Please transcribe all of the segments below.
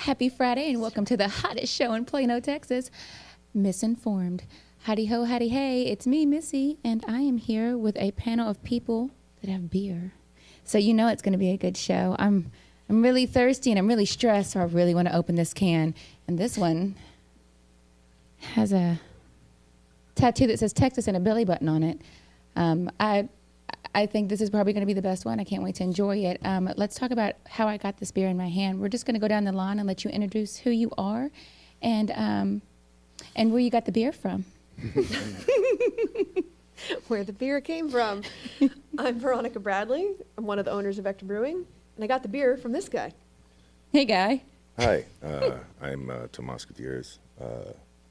Happy Friday and welcome to the hottest show in Plano, Texas, MissInformed. Howdy ho, howdy hey, it's me, Missy, and I am here with a panel of people that have beer. So you know it's going to be a good show. I'm really thirsty and I'm really stressed, so I really want to open this can. And this one has a tattoo that says Texas and a belly button on it. I think this is probably going to be the best one. I can't wait to enjoy it. Let's talk about how I got this beer in my hand. We're just going to go down the line and let you introduce who you are and where you got the beer from. Where the beer came from. I'm Veronica Bradley. I'm one of the owners of Vector Brewing, and I got the beer from this guy. Hey, guy. Hi, I'm Tomas Gutierrez.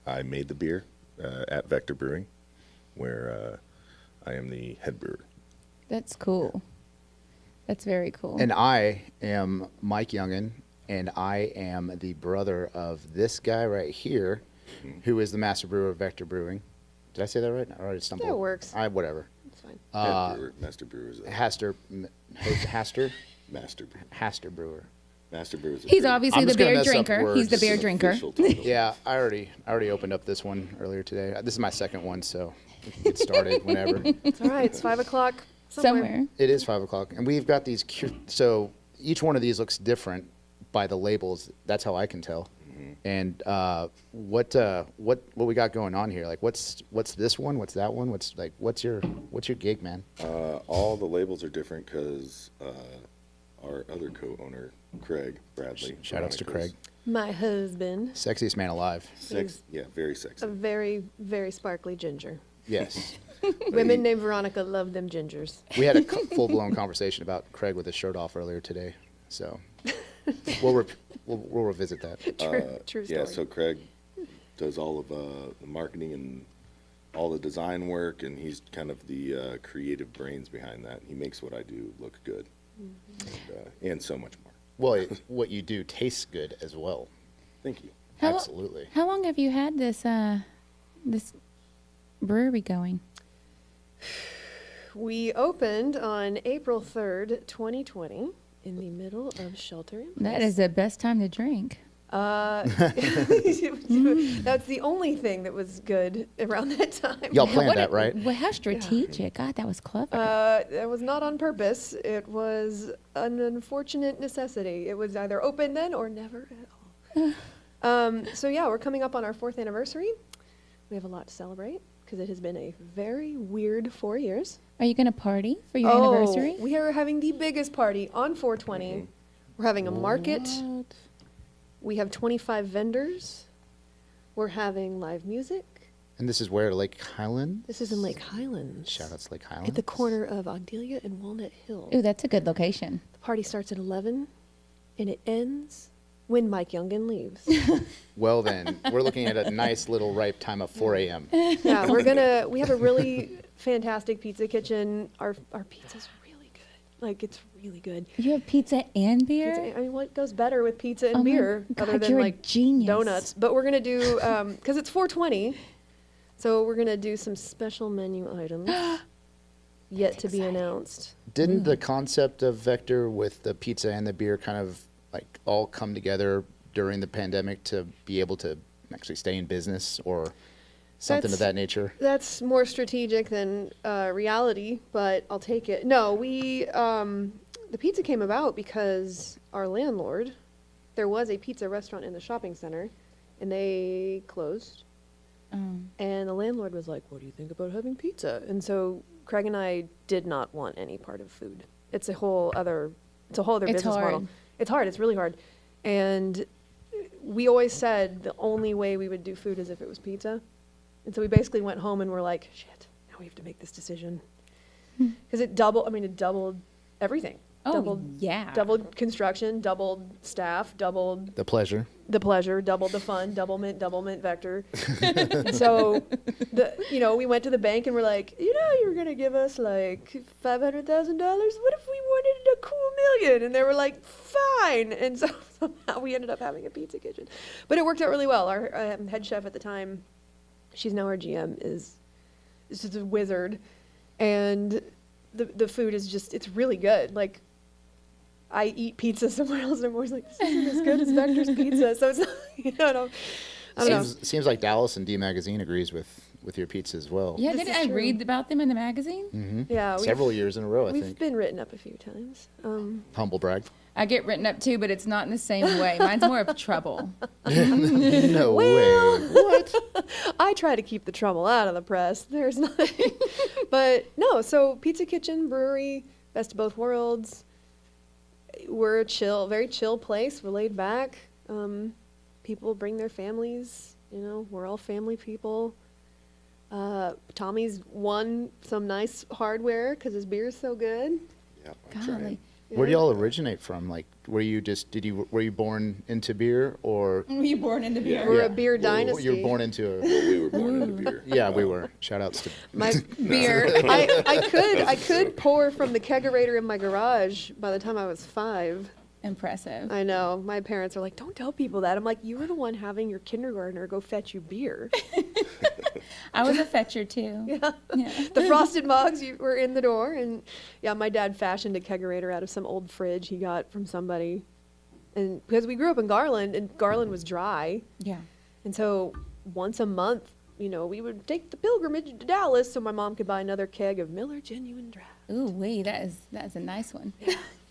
I made the beer at Vector Brewing, where I am the head brewer. That's cool. That's very cool. And I am Mike Youngin, and I am the brother of this guy right here, who is the master brewer of Vector Brewing. Did I say that right? I already stumbled. That works. Whatever. It's fine. Master brewer is Haster master brewer. Haster brewer. Master brewer is a He's brewer. obviously I'm the just gonna beer mess up drinker. He's the words. beer It's an drinker. official title. Yeah, I already opened up this one earlier today. This is my second one, so we can get started whenever. It's all right. It's 5 o'clock somewhere. It is 5 o'clock, and we've got these. So each one of these looks different by the labels. That's how I can tell. And what we got going on here? Like, what's this one? What's that one? What's your gig, man? All the labels are different because our other co-owner, Craig Bradley. Shout outs to Veronica's Craig, My husband, sexiest man alive. very sexy. a very, very sparkly ginger. Yes, Women named Veronica love them gingers. we had a full blown conversation about Craig with his shirt off earlier today, so we'll revisit that. True story. Yeah, so Craig does all of the marketing and all the design work, and he's kind of the creative brains behind that. He makes what I do look good, and so much more. Well, what you do tastes good as well. Thank you. Absolutely. How long have you had this this brewery going? We opened on April 3rd, 2020, in the middle of shelter in place. That is the best time to drink. That's the only thing that was good around that time. Y'all planned that, right? Well, how strategic. God, that was clever. That was not on purpose. It was an unfortunate necessity. It was either open then or never at all. So yeah, we're coming up on our 4th anniversary. We have a lot to celebrate because it has been a very weird 4 years. Are you going to party for your anniversary? We are having the biggest party on 420. We're having a market. We have 25 vendors. We're having live music. And this is where, Lake Highlands? This is in Lake Highlands. Shout outs to Lake Highlands. At the corner of Ogdelia and Walnut Hill. Ooh, that's a good location. The party starts at 11 and it ends when Mike Youngin leaves. Well then, we're looking at a nice little ripe time of 4 a.m. Yeah, we have a really fantastic pizza kitchen. Our pizza's really good. Like, it's really good. You have pizza and beer? Pizza, I mean, what goes better with pizza and Oh my beer God, other than you're a like genius. donuts? But we're gonna do because it's 420, so we're gonna do some special menu items yet to be announced. Didn't the concept of Vector with the pizza and the beer kind of like all come together during the pandemic to be able to actually stay in business or something of that nature? That's more strategic than reality, but I'll take it. No, the pizza came about because our landlord, there was a pizza restaurant in the shopping center, and they closed. And the landlord was like, "What do you think about having pizza?" And so Craig and I did not want any part of food. It's a whole other business model. It's hard. It's really hard. And we always said the only way we would do food is if it was pizza. And so we basically went home and we're like, shit, now we have to make this decision. Because it doubled everything. Oh, yeah. Doubled construction, doubled staff, doubled The pleasure. the pleasure, doubled the fun, doublemint Vector. And so, we went to the bank and we're like, you were going to give us like $500,000. What if we wanted a cool $1 million? And they were like, fine. And so somehow we ended up having a pizza kitchen. But it worked out really well. Our head chef at the time, she's now our GM, is just a wizard. And the food is it's really good. Like, I eat pizza somewhere else, and I'm always like, this isn't as good as Vector's pizza. So it's not, I don't know. Seems like Dallas and D Magazine agrees with your pizza as well. Yeah, This didn't is I true. read about them in the magazine? Yeah, Several years in a row, I we've think. been written up a few times. Humble brag. I get written up too, but it's not in the same way. Mine's more of trouble. No way. What? I try to keep the trouble out of the press. There's nothing. But no, so Pizza Kitchen, brewery, best of both worlds. We're a very chill place. We're laid back. People bring their families. You know, we're all family people. Tommy's won some nice hardware because his beer's so good. Yeah, I'm trying. Golly. Where do y'all originate from? Like, were you born into beer, or Were you born into beer? We're a beer dynasty. you were born into a? Well, we were born into beer. Yeah, we were. Shout outs to. My Beer. I could pour from the kegerator in my garage by the time I was 5. Impressive. I know. My parents are like, don't tell people that. I'm like, you were the one having your kindergartner go fetch you beer. I was a fetcher too. Yeah. Yeah. The frosted mugs were in the door. And yeah, my dad fashioned a kegerator out of some old fridge he got from somebody. And because we grew up in Garland, and Garland was dry. Yeah. And so once a month, you know, we would take the pilgrimage to Dallas so my mom could buy another keg of Miller Genuine Draft. Ooh, wee, that's a nice one.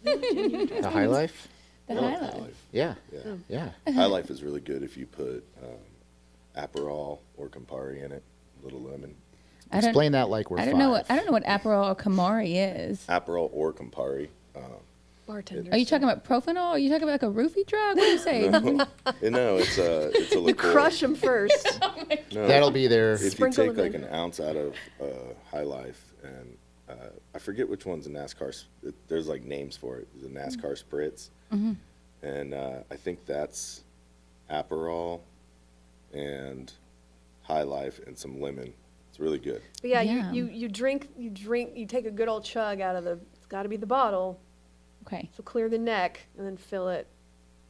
The High Life. The I love highlight. High Life. Yeah. Yeah. Yeah. High Life is really good if you put Aperol or Campari in it, a little lemon. Explain that like we're I don't five. know what Aperol or Camari is. Aperol or Campari. Bartender. Are you talking about Propanol? Are you talking about like a roofie drug? What are you saying? No, it's a You liqueur. crush them first. No, That'll be there. if you Sprinkle take them like in. an ounce out of High Life, and I forget which one's a NASCAR. There's like names for it. There's a NASCAR spritz, and I think that's Aperol and High Life and some lemon. It's really good. But yeah, Yeah. you drink, you take a good old chug out of it's got to be the bottle. Okay. So clear the neck and then fill it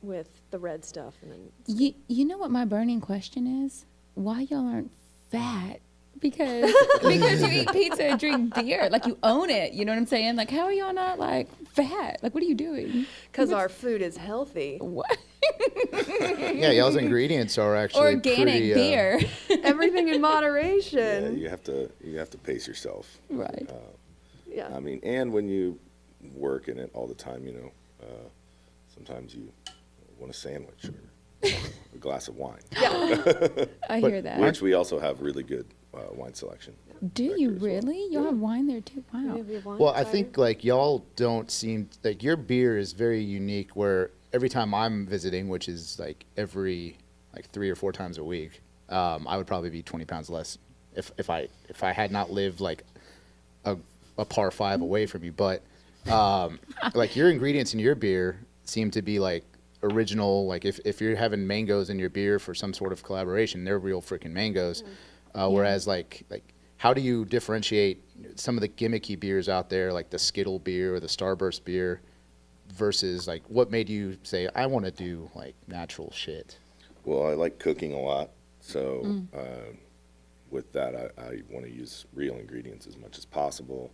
with the red stuff. And then You know what my burning question is? Why y'all aren't fat? Because you eat pizza and drink beer. Like, you own it. You know what I'm saying? Like, how are y'all not, like, fat? Like, what are you doing? because our food is healthy. What? Yeah, y'all's ingredients are actually Organic pretty, beer. Everything in Yeah, moderation. you have to pace yourself. Right. Yeah. I mean, and when you work in it all the time, sometimes you want a sandwich or a glass of wine. I hear that. Which we also have really good wine selection. Do back you there as well. really? Y'all have wine there too? Wow. We have wine, Well, I cider. think like y'all don't seem like your beer is very unique. Where every time I'm visiting, which is like every 3 or 4 times a week, I would probably be 20 pounds less if I had not lived like a par 5 away from you. But like your ingredients in your beer seem to be like original. Like if you're having mangoes in your beer for some sort of collaboration, they're real freaking mangoes. Whereas like how do you differentiate some of the gimmicky beers out there, like the Skittle beer or the Starburst beer, versus like what made you say I want to do like natural shit? Well, I like cooking a lot, so with that, I want to use real ingredients as much as possible.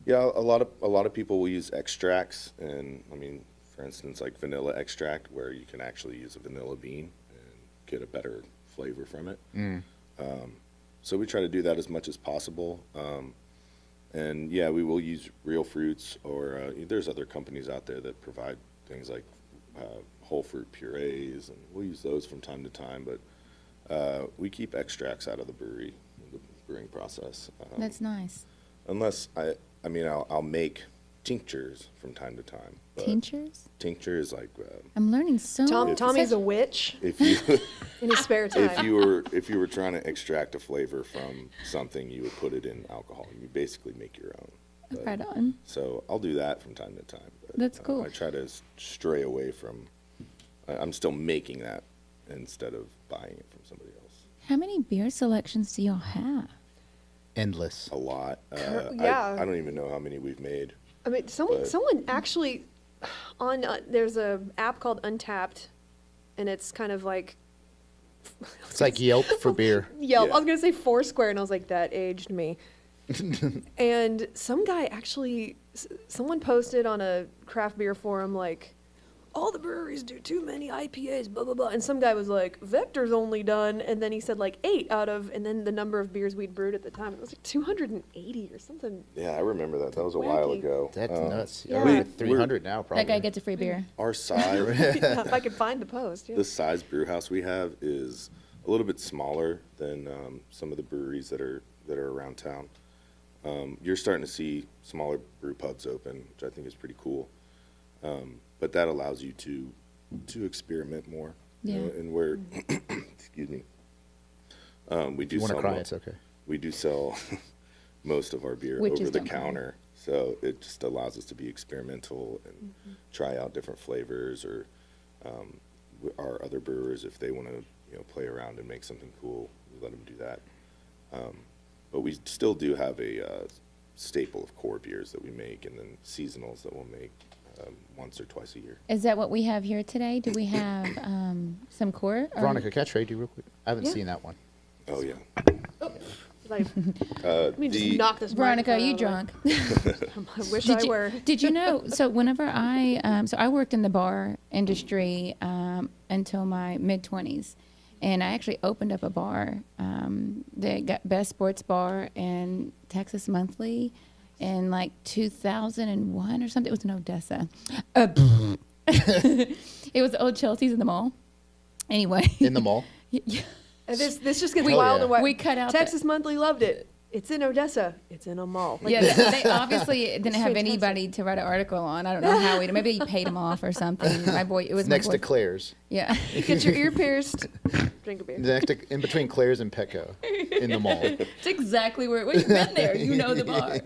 Yeah, a lot of people will use extracts, and I mean, for instance, like vanilla extract, where you can actually use a vanilla bean and get a better flavor from it. So we try to do that as much as possible. And yeah, we will use real fruits, or there's other companies out there that provide things like whole fruit purees, and we'll use those from time to time. But we keep extracts out of the brewing process. That's nice. Unless I'll make tinctures from time to time. But Tinctures? tincture is like I'm learning so much. Tommy's a witch if you in his spare time. if you were trying to extract a flavor from something, you would put it in alcohol. You basically make your own. But- Right on. So I'll do that from time to time. But, That's cool. I try to stray away from. I'm still making that instead of buying it from somebody else. How many beer selections do y'all have? Endless. A lot. Yeah. I don't even know how many we've made. I mean, But- someone actually on there's a app called Untapped, and it's kind of like It's like Yelp for beer. Yelp. Yeah. I was gonna say Foursquare, and I was like, that aged me. And some guy actually, someone posted on a craft beer forum, like, all the breweries do too many IPAs, blah, blah, blah. And some guy was like, Vector's only done. And then he said like 8 out of, and then the number of beers we'd brewed at the time, it was like 280 or something. Yeah, I remember that. That was a while Wacky. ago. That's nuts. Yeah. Yeah. 300 now, probably. That guy gets a free beer. Our size, Yeah, if I could find the post, yeah. the size brew house we have is a little bit smaller than some of the breweries that are around town. You're starting to see smaller brew pubs open, which I think is pretty cool. But that allows you to experiment more. You know, and we're excuse me. We do You want to sell cry? It's okay. we do sell most of our beer Witches over the don't cry. counter, so it just allows us to be experimental and try out different flavors, or our other brewers, if they want to play around and make something cool, we let them do that. But we still do have a staple of core beers that we make, and then seasonals that we'll make once or twice a year. Is that what we have here today? Do we have some core? or- Veronica, can I trade you real quick? I haven't Yeah. seen that one. Oh yeah. Like, let me just knock this Veronica, are microphone you out of the way. drunk? I wish Did I you, were. did you know? So whenever I worked in the bar industry until my mid-20s, and I actually opened up a bar that got Best Sports Bar in Texas Monthly in like 2001 or something. It was in Odessa. It was the old Chelsea's in the mall. Anyway. In the mall? Yeah. And this just gets Hell wild yeah. and wild. We cut out Texas Monthly loved it. It's in Odessa. It's in a mall. Like, Yeah, they obviously didn't It's have fantastic. anybody to write an article on. I don't know how we. Maybe he paid him off or something. My boy, it was Next my to boy. Claire's. Yeah, get your ear pierced. Drink a beer. In between Claire's and Petco in the mall. it's exactly where. Well, you've been there. You know the bar.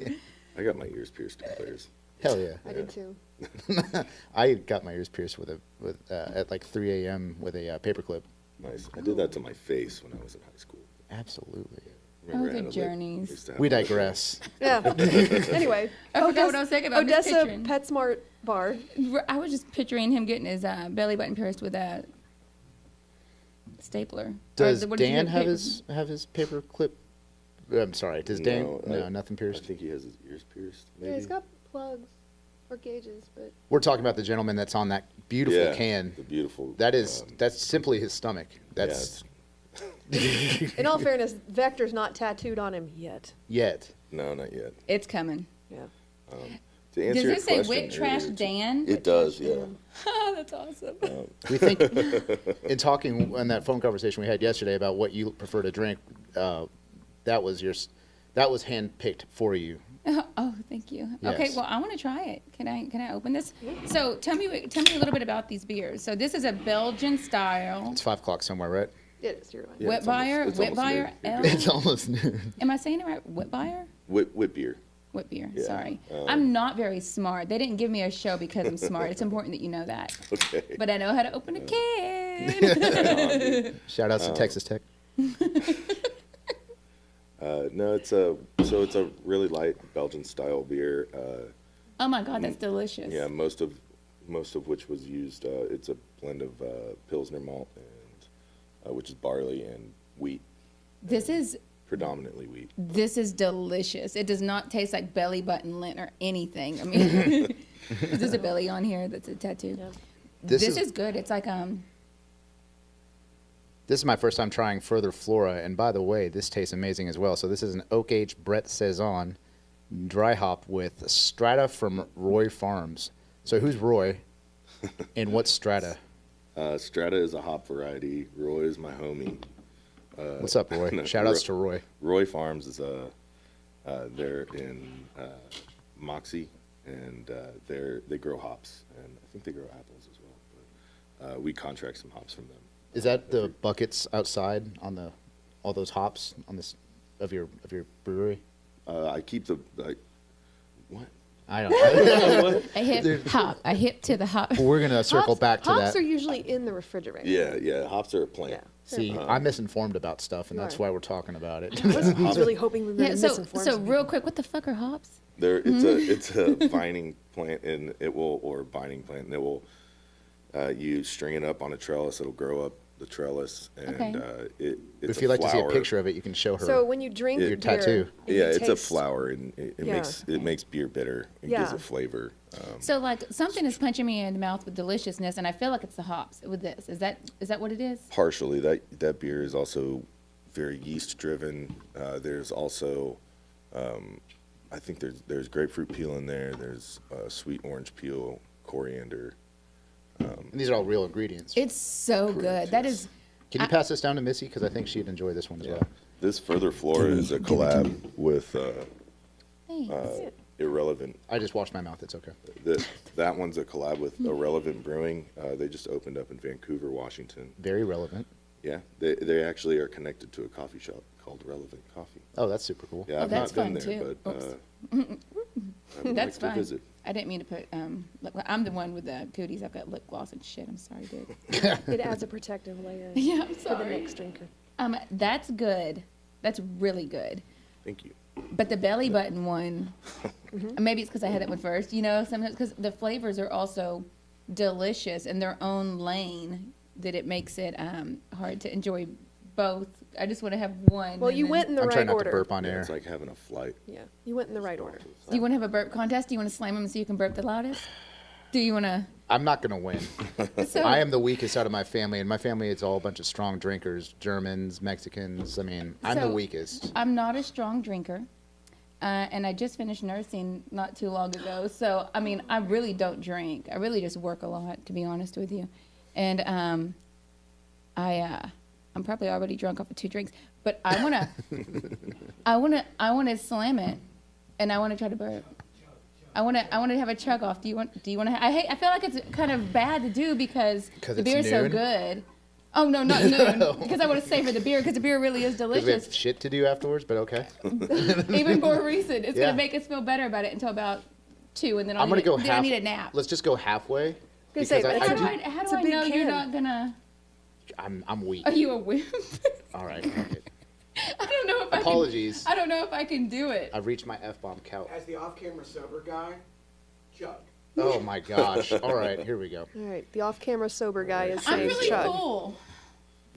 I got my ears pierced in Claire's. Hell yeah. I did too. I got my ears pierced with at like 3 a.m. with a paperclip. Nice. I did that to my face when I was in high school. Absolutely. Remember Oh, the I had a lip- journeys. used to have We a lip- digress. Yeah. Anyway. I forgot what I was saying about this Odessa picturing. PetSmart bar. I was just picturing him getting his belly button pierced with a stapler. Does Or what did you Dan do? have his paper clip? I'm sorry. Does Dan? No, nothing I pierced. think he has his ears pierced. Maybe. Yeah, he's got plugs or gauges, but We're talking about the gentleman that's on that beautiful Yeah, can. The beautiful. That's simply his stomach. That's in all fairness, Vector's not tattooed on him yet. yet. No, not yet. It's coming. Yeah. To answer Does your this say question Wit Trash earlier, Dan? It does, yeah. That's awesome. We think in talking in that phone conversation we had yesterday about what you prefer to drink, that was handpicked for you. Oh, thank you. Okay, Yes. well, I want to try it. Can I open this? So tell me a little bit about these beers. So this is a Belgian style. It's 5 o'clock somewhere, right? It is. You're right. Yeah, it's Whitbeyer, almost- it's almost Whitbeyer, noon. L. It's almost noon. Am I saying it right? Whitbeyer? Whit beer. What beer? Yeah, Sorry. I'm not very smart. They didn't give me a show because I'm smart. It's important that you know that. Okay. But I know how to open a can. Shout outs to Texas Tech. No, it's a really light Belgian style beer. Oh my God, that's delicious. Yeah, most of which was used. It's a blend of Pilsner malt and which is barley and wheat, This is wheat. delicious. It does not taste like belly button lint or anything. I mean, there's a belly on here that's a tattoo. Yeah. This is good. It's like This is my first time trying Further Flora, and by the way, this tastes amazing as well. So this is an oak aged Brett Saison dry hop with Strata from Roy Farms. So who's Roy, and what's Strata? Strata is a hop variety. Roy is my homie. What's up, Roy? no, Shout outs to Roy. Roy Farms is they're in Moxie, and they grow hops, and I think they grow apples as well. But we contract some hops from them. Is that the buckets outside on all those hops on this of your brewery? I keep what? I don't know. a hip hop, a hip to the hop. We're gonna circle back to hops that. are usually in the refrigerator. Yeah. Hops are a plant. Yeah. See, I'm misinformed about stuff, and You that's are. why we're talking about it. I was really hoping we were Yeah, so misinformed. real quick, what the fuck are hops? It's a vining plant, and it will you string it up on a trellis. It'll grow up the trellis, and Okay. it's If you'd a like to see a flower. picture of it, you can show her. So when you drink Your beer, tattoo. and Yeah, you it's a taste- flower, and it Yeah. makes beer bitter. It gives Yeah. it flavor. So like something is punching me in the mouth with deliciousness, and I feel like it's the hops with this. Is that what it is? Partially, that beer is also very yeast driven. There's also, I think there's grapefruit peel in there. There's sweet orange peel, coriander. And these are all real ingredients. It's so Correct, good. That yes. is. Can you pass this down to Missy? Because I think she'd enjoy this one as well. This Further Flora is a collab with Thanks. Irrelevant. I just washed my mouth. It's okay. That one's a collab with Irrelevant Brewing. They just opened up in Vancouver, Washington. Very relevant. Yeah, they actually are connected to a coffee shop called Relevant Coffee. Oh, that's super cool. Yeah, I've that's not been fun, there, too. but Oops. I would That's like to fine. visit. I didn't mean to put. I'm the one with the cooties. I've got lip gloss and shit. I'm sorry, dude. It adds a protective layer Yeah, I'm for the sorry. next drinker. That's good. That's really good. Thank you. But the belly button one, maybe it's because I had that one first. You know, sometimes because the flavors are also delicious in their own lane, that it makes it hard to enjoy both. I just want to have one. Well, and you then- went in the I'm right trying not order. to burp on Yeah, air. it's like having a flight. Yeah, you went in the right order. Do you want to have a burp contest? Do you want to slam them so you can burp the loudest? Do you want to? I'm not going to win. So, I am the weakest out of my family, and my family is all a bunch of strong drinkers, Germans, Mexicans. I mean, I'm the So- weakest. I'm not a strong drinker, and I just finished nursing not too long ago. So, I mean, I really don't drink. I really just work a lot, to be honest with you. And I'm probably already drunk off of 2 drinks, but I wanna slam it, and I wanna try to burp. I wanna have a chug off. Do you want to? I feel like it's kind of bad to do because 'Cause the it's beer's so noon? good. Oh no, not noon. Because I want to savor the beer because the beer really is 'Cause we have delicious. shit to do afterwards, but okay. Even more recent. It's Yeah. gonna make us feel better about it until about 2, and then I'm going to go then half. I need a nap. Let's just go halfway. Gonna say, because but How it's do a- I, how it's do a I big know you're can. not gonna? I'm weak. Are you a wimp? All right. Okay. I don't know if Apologies. I don't know if I can do it. I've reached my F-bomb count. As the off-camera sober guy, Chug. Oh my gosh. All right, here we go. All right, the off-camera sober guy is I'm saying really chug. full.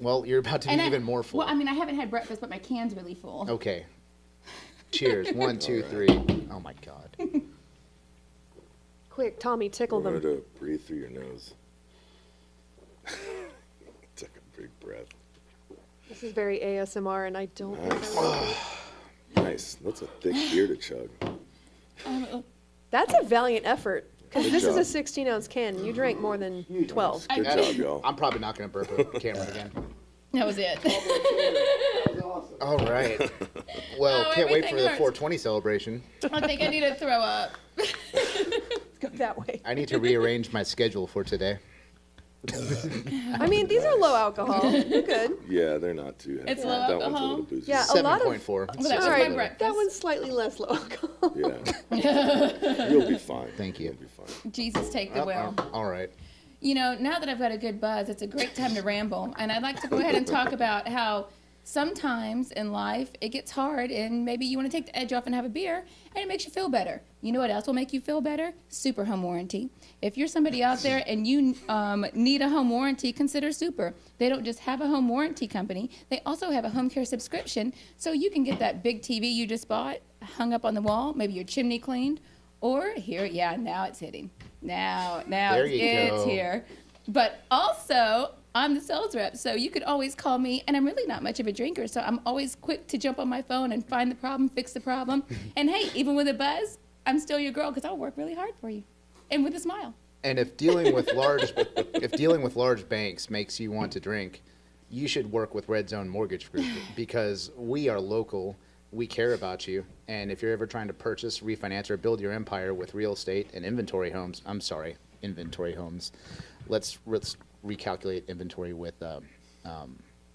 Well, you're about to be even more full. Well, I mean, I haven't had breakfast, but my can's really full. Okay. Cheers. 1, 2, 3. Oh my God. Quick, Tommy, tickle Remember them. to breathe through your nose. Take a big breath. This is very ASMR, and I don't think Nice. I like it. Nice. That's a thick beer to chug. That's a valiant effort. Because Good this is job. a 16-ounce can. You drank more than 12. Good job, y'all. I'm probably not going to burp a camera again. That was it. All right. Well, Oh, can't wait for everything the hurts. 420 celebration. I think I need to throw up. Go that way. I need to rearrange my schedule for today. I mean, these are low alcohol. You're good. Yeah, they're not too heavy. It's low That one's a alcohol? little boozy. Yeah, a lot of. 7.4. Well, that was All my right, breakfast. that one's slightly less low alcohol. Yeah. You'll be fine. Thank you. You'll be fine. Jesus, take the wheel. All right. You know, now that I've got a good buzz, it's a great time to ramble. And I'd like to go ahead and talk about how sometimes in life it gets hard and maybe you want to take the edge off and have a beer and it makes you feel better. You know what else will make you feel better? Super Home Warranty. If you're somebody out there and you need a home warranty, consider Super. They don't just have a home warranty company, they also have a home care subscription, so you can get that big TV you just bought hung up on the wall, maybe your chimney cleaned, or here, yeah, now it's hitting. Now There you it's go. here. But also, I'm the sales rep, so you could always call me, and I'm really not much of a drinker, so I'm always quick to jump on my phone and find the problem, fix the problem. And hey, even with a buzz, I'm still your girl because I'll work really hard for you, and with a smile. And if dealing with large banks makes you want to drink, you should work with Red Zone Mortgage Group because we are local. We care about you. And if you're ever trying to purchase, refinance, or build your empire with real estate and inventory homes, let's recalculate inventory with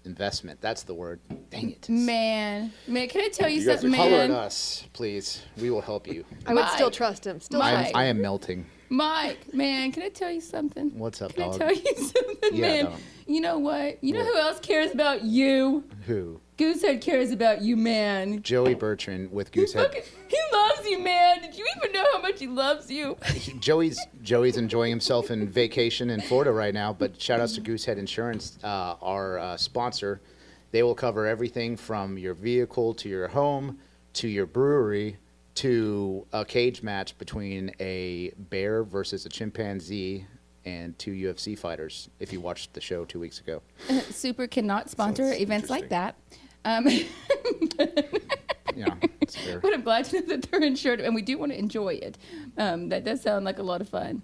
investment. That's the word. Dang it. Man, can I tell you You guys something, are Holler at man? us, please. We will help you. I would still Mike. trust him. Still Mike. trust him. I am melting. Mike, man, can I tell you something? What's up, Can dog? I tell you something, Yeah, man? dog. You know what? You know who else cares about you? Who? Goosehead cares about you, man. Joey Bertrand with He Goosehead. loves you, man. Did you even know how much he loves you? Joey's enjoying himself in vacation in Florida right now, but shout outs to Goosehead Insurance, our sponsor. They will cover everything from your vehicle to your home to your brewery to a cage match between a bear versus a chimpanzee and 2 UFC fighters, if you watched the show 2 weeks ago. Super cannot sponsor Sounds events like that. Yeah, it's fair. But I'm glad to know that they're insured, and we do want to enjoy it. That does sound like a lot of fun.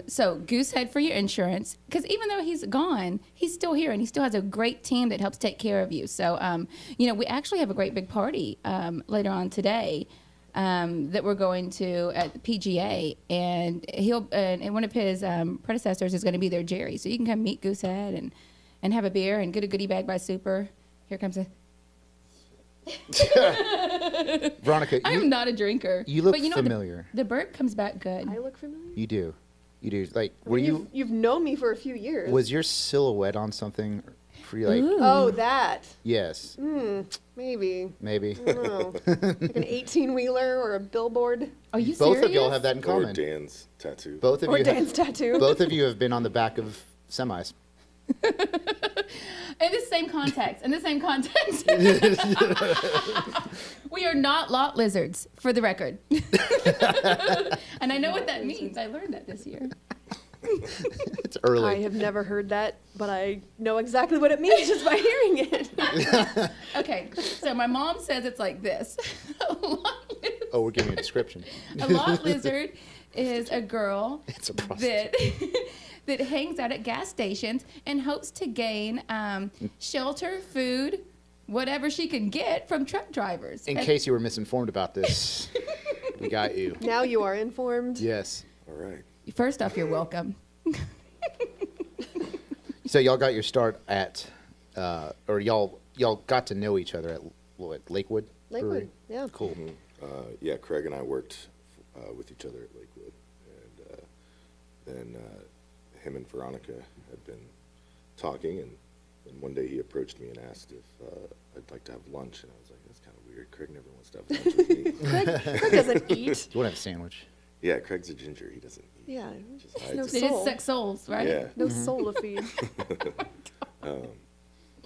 So Goosehead for your insurance, because even though he's gone, he's still here, and he still has a great team that helps take care of you. So, we actually have a great big party later on today that we're going to at the PGA, and and one of his predecessors is going to be there, Jerry. So you can come meet Goosehead and have a beer and get a goodie bag by Super. Here comes a... Veronica, I am not a drinker. you look but you know, familiar. The burp comes back good. I look familiar. You do. Like, I were mean, you've known me for a few years. was your silhouette on something for you, like, Ooh. Oh, that. yes, Maybe. maybe. I don't know. Like an 18-wheeler or a billboard. Are you Both serious? of y'all have that in Or common. Dan's tattoo. Both of Or you Dan's tattoo. both of you have been on the back of semis. In the same context. We are not lot lizards, for the record. And I know what that means. I learned that this year. It's early. I have never heard that, but I know exactly what it means just by hearing it. Okay, so my mom says it's like this. Oh, we're giving you a description. A lot lizard is a girl It's a prostitute. that hangs out at gas stations and hopes to gain shelter, food, whatever she can get from truck drivers. In And- case you were misinformed about this, we got you. Now you are informed. Yes. All right. First off, you're welcome. So y'all got your start at, or y'all got to know each other at what, Lakewood? Brewery? Lakewood, yeah. Cool. Yeah, Craig and I worked with each other at Lakewood, and then him and Veronica had been talking, and one day he approached me and asked if I'd like to have lunch, and I was like, that's kind of weird. Craig never wants to have lunch with me. Craig doesn't eat. You want to have a sandwich? Yeah, Craig's a ginger. He doesn't eat. Yeah. Just There's hides no it. They just soul. suck souls, right? Yeah. No soul to feed.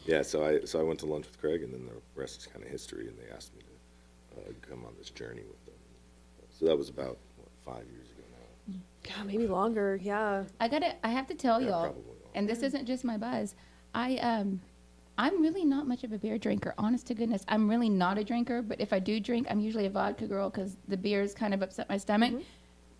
Yeah, so I went to lunch with Craig, and then the rest is kind of history, and they asked me to come on this journey with them. So that was about, 5 years ago now. God, maybe longer. Yeah. I have to tell Yeah, y'all, probably longer. and this isn't just my buzz. I'm really not much of a beer drinker. Honest to goodness, I'm really not a drinker. But if I do drink, I'm usually a vodka girl because the beers kind of upset my stomach. Mm-hmm.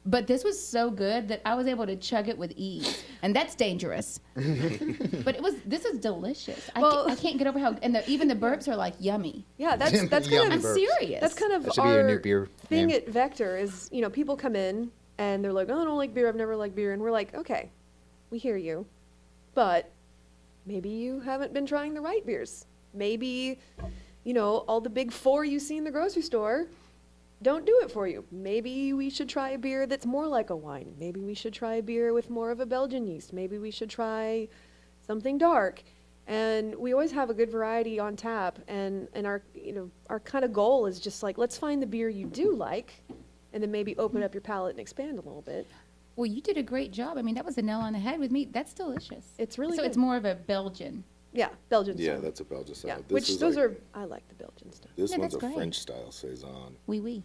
But this was so good that I was able to chug it with ease, and that's dangerous. But this is delicious. Well- I can't get over how, and even the burps are like yummy. Yeah, that's Yummy kind I'm of burps. serious. that's kind of That should be your new beer thing name. at Vector is, people come in and they're like, oh, I don't like beer. I've never liked beer. And we're like, okay, we hear you, but maybe you haven't been trying the right beers. Maybe, all the big four you see in the grocery store don't do it for you. Maybe we should try a beer that's more like a wine. Maybe we should try a beer with more of a Belgian yeast. Maybe we should try something dark. And we always have a good variety on tap. And our kind of goal is just like, let's find the beer you do like, and then maybe open up your palate and expand a little bit. Well, you did a great job. I mean, that was a nail on the head with me. That's delicious. It's really so good. it's more of a Belgian. Yeah, Belgian Yeah, style. that's a Belgian style. Yeah, This which is those like- are, I like the Belgian stuff. This Yeah, one's that's a great. French style saison. Oui, oui.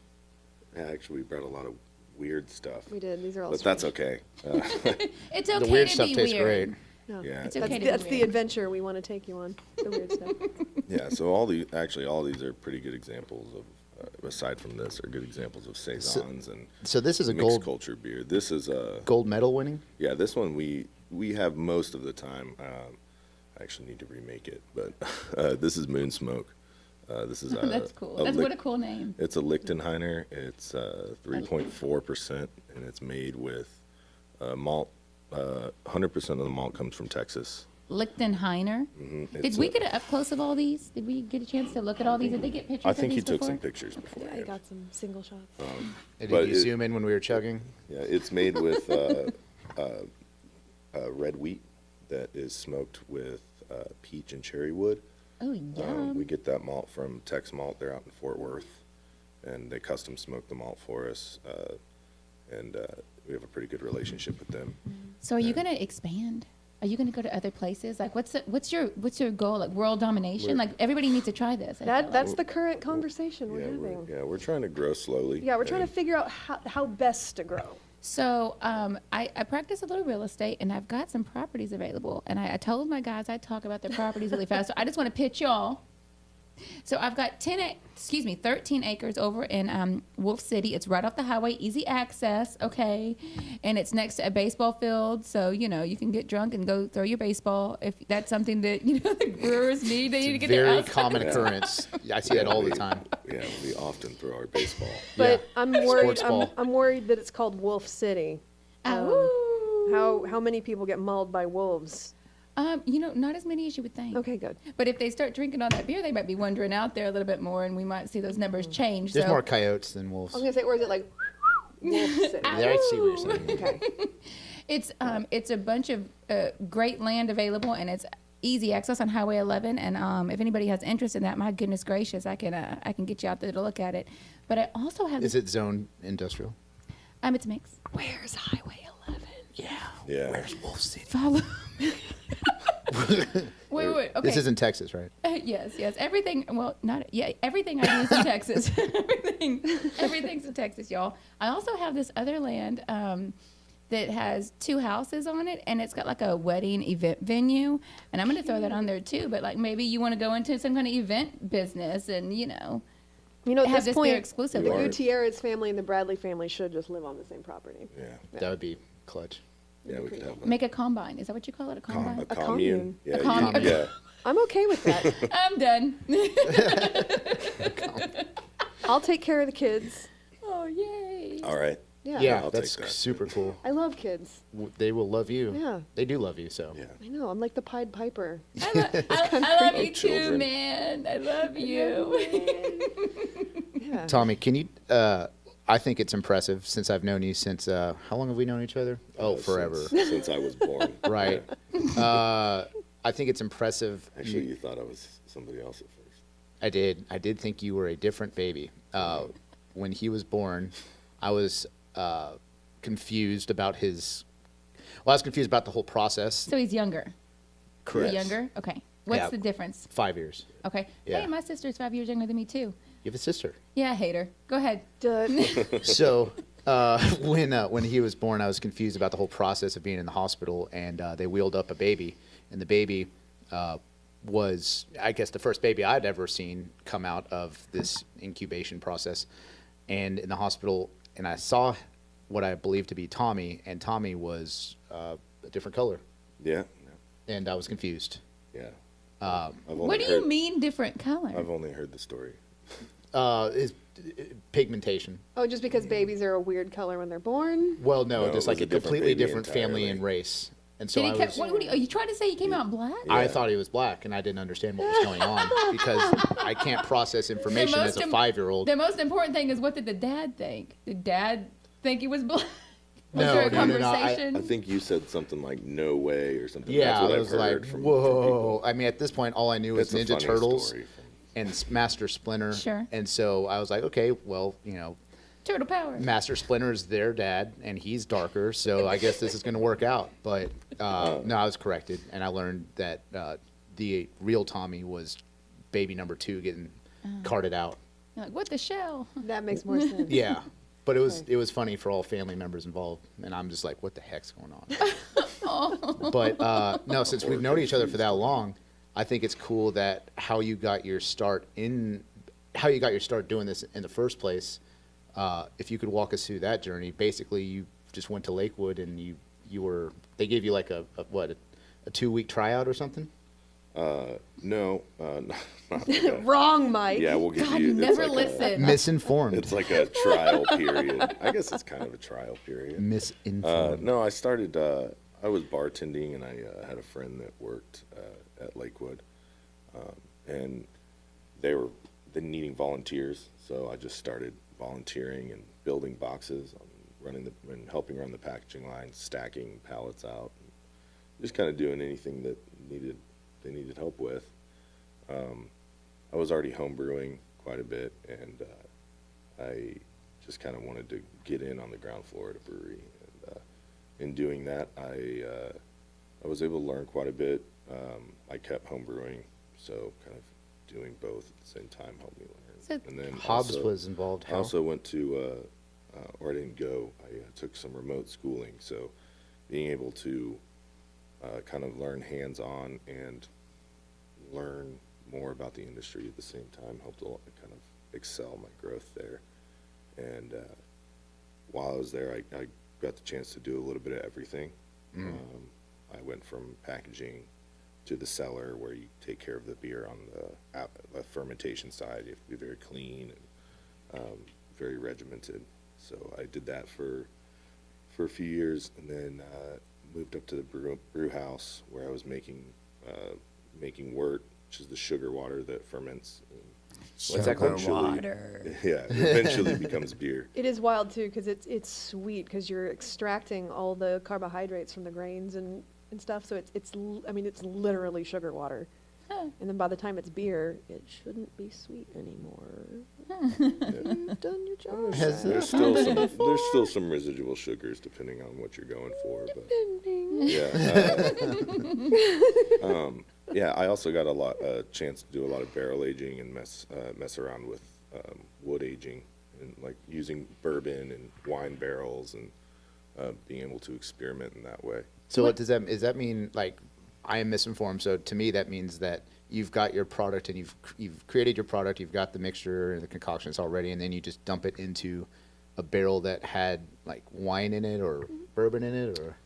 Yeah, actually, we brought a lot of weird stuff. We did. These are all But that's strange. okay. It's okay The weird to stuff be tastes weird. great. No. Yeah. It's That's- okay to be That's the weird. adventure we want to take you on. The weird stuff. Yeah, so all these are pretty good examples of, aside from this, are good examples of saisons and So this is a mixed gold culture beer. This is a gold medal winning. yeah. This one we have most of the time. I actually need to remake it, but this is Moon Smoke. This is That's cool. That's what a cool name. It's a Lichtenheiner. It's 3.4%, and it's made with malt. 100% of the malt comes from Texas. Lichtenheiner. Did It's we a- get an up close of all these? Did we get a chance to look at all these? Did they get pictures I of think he these took before? some pictures before. Yeah, I got some single shots. Did But you it- zoom in when we were chugging? Yeah, it's made with red wheat that is smoked with peach and cherry wood. Oh, yum. We get that malt from Tex Malt. They're out in Fort Worth, and they custom smoke the malt for us. And we have a pretty good relationship with them. So are you going to expand? Are you going to go to other places? Like, what's your goal? Like world domination? Like everybody needs to try this. I feel like. That's the current conversation we're having. We're trying to grow slowly. Yeah, we're trying to figure out how best to grow. So I practice a little real estate, and I've got some properties available. And I told my guys I'd talk about their properties really fast. So I just want to pitch y'all. So I've got 13 acres over in Wolf City. It's right off the highway, easy access, okay? And it's next to a baseball field, so, you know, you can get drunk and go throw your baseball if that's something that, you know, the brewers need. They need to get their Very outside. common occurrence. I see that all the time. Yeah, we often throw our baseball. But Yeah. I'm worried. Sports ball. I'm worried that it's called Wolf City. How many people get mauled by wolves? You know, not as many as you would think. Okay, good. But if they start drinking all that beer, they might be wandering out there a little bit more, and we might see those numbers change. There's so. more coyotes than wolves. I was gonna say, or is it like Wolf City? Yeah, I see what you're saying. Okay. It's a bunch of great land available, and it's easy access on Highway 11. And if anybody has interest in that, my goodness gracious, I can get you out there to look at it. But I also have. Is it zone industrial? It's a mix. Where's Highway 11? Yeah. Where's Wolf City? Follow. wait. Okay. This is in Texas, right? Yes. Everything. Well, not yeah. Everything I do is in Texas. Everything's in Texas, y'all. I also have this other land that has 2 houses on it, and it's got like a wedding event venue. And I'm going to throw that on there too. But like maybe you want to go into some kind of event business, and At have this this point, beer exclusive. the Right. Gutierrez family and the Bradley family should just live on the same property. Yeah. That would be clutch. Yeah, we could have Make a combine. Is that what you call it? A combine? a A commune. commune. Yeah, commune. yeah. I'm okay with that. I'm done. I'll take care of the kids. Oh, yay. All right. Yeah. Yeah, I'll that's take that. super cool. I love kids. They will love you. Yeah. They do love you, so. Yeah. I know. I'm like the Pied Piper. I love you too, Children. man. I love you. Yeah. Tommy, can you, I think it's impressive since I've known you since, how long have we known each other? Oh, forever. Since I was born. Right. I think it's impressive. Actually, you thought I was somebody else at first. I did. I did think you were a different baby. When he was born, I was confused about his. Well, I was confused about the whole process. So he's younger. Is Correct. he younger? Okay. What's Yeah. the difference? 5 years. Okay. Yeah. Hey, my sister's 5 years younger than me too. You have a sister. Yeah, I hate her. Go ahead. So when he was born, I was confused about the whole process of being in the hospital, and they wheeled up a baby, and the baby was, I guess, the first baby I'd ever seen come out of this incubation process, and in the hospital, and I saw what I believed to be Tommy, and Tommy was a different color, Yeah. and I was confused. Yeah. Um, What do you mean different color? I've only heard the story. His pigmentation. Oh, just because babies are a weird color when they're born? Well, no, No, just it like was a a different completely baby different family entirely. and race. And so Did I he was, are you trying to say he came out black? I Yeah. thought he was black, and I didn't understand what was going on because I can't process information as a 5-year-old. The most important thing is, what did the dad think? Did dad think he was black? Was No, there a no, no, no, conversation? I think you said something like "no way" or something. Yeah, That's what I I've was heard like, from whoa. people. I mean, at this point, all I knew was That's a Ninja funny Turtles story and Master Splinter. Sure. And so I was like, okay, well, Turtle power. Master Splinter's their dad, and he's darker, so I guess this is going to work out. But no, I was corrected, and I learned that the real Tommy was baby number 2 getting carted out. You're like, what the shell? That makes more sense. Yeah, but it was funny for all family members involved, and I'm just like, what the heck's going on? But no, since we've known each other for that long, I think it's cool that how you got your start doing this in the first place. If you could walk us through that journey, basically you just went to Lakewood and they gave you like a 2-week tryout or something? No, not like that. Wrong, Mike. Yeah, we'll give God, you. you it's never like listen. Misinformed. It's like a trial period. I guess it's kind of a trial period. Misinformed. No, I started. I was bartending, and I had a friend that worked at Lakewood, and they needing volunteers. So I just started volunteering and building boxes, and helping run the packaging line, stacking pallets out, just kind of doing anything that they needed help with. I was already home brewing quite a bit, and I just kind of wanted to get in on the ground floor at a brewery. And in doing that, I was able to learn quite a bit. I kept home brewing, so kind of doing both at the same time helped me learn. So And then Hobbs also, was involved. I also went to, or I didn't go, I took some remote schooling, so being able to kind of learn hands-on and learn more about the industry at the same time helped a lot, kind of excel my growth there. And while I was there, I got the chance to do a little bit of everything. I went from packaging to the cellar, where you take care of the beer on the fermentation side. You have to be very clean and very regimented. So I did that for a few years, and then moved up to the brew house, where I was making wort, which is the sugar water that ferments. What's that called? water. Yeah, eventually becomes beer. It is wild too, because it's sweet, because you're extracting all the carbohydrates from the grains and stuff. So it's literally sugar water. Huh. And then by the time it's beer, it shouldn't be sweet anymore. Yeah. You've done your job. There's still some residual sugars depending on what you're going for, but yeah. Yeah, I also got a chance to do a lot of barrel aging and mess around with wood aging, and like using bourbon and wine barrels, and being able to experiment in that way. So what does that mean? Like, I am misinformed. So to me, that means that you've got your product, and you've created your product. You've got the mixture and the concoctions already, and then you just dump it into a barrel that had like wine in it or bourbon in it, or.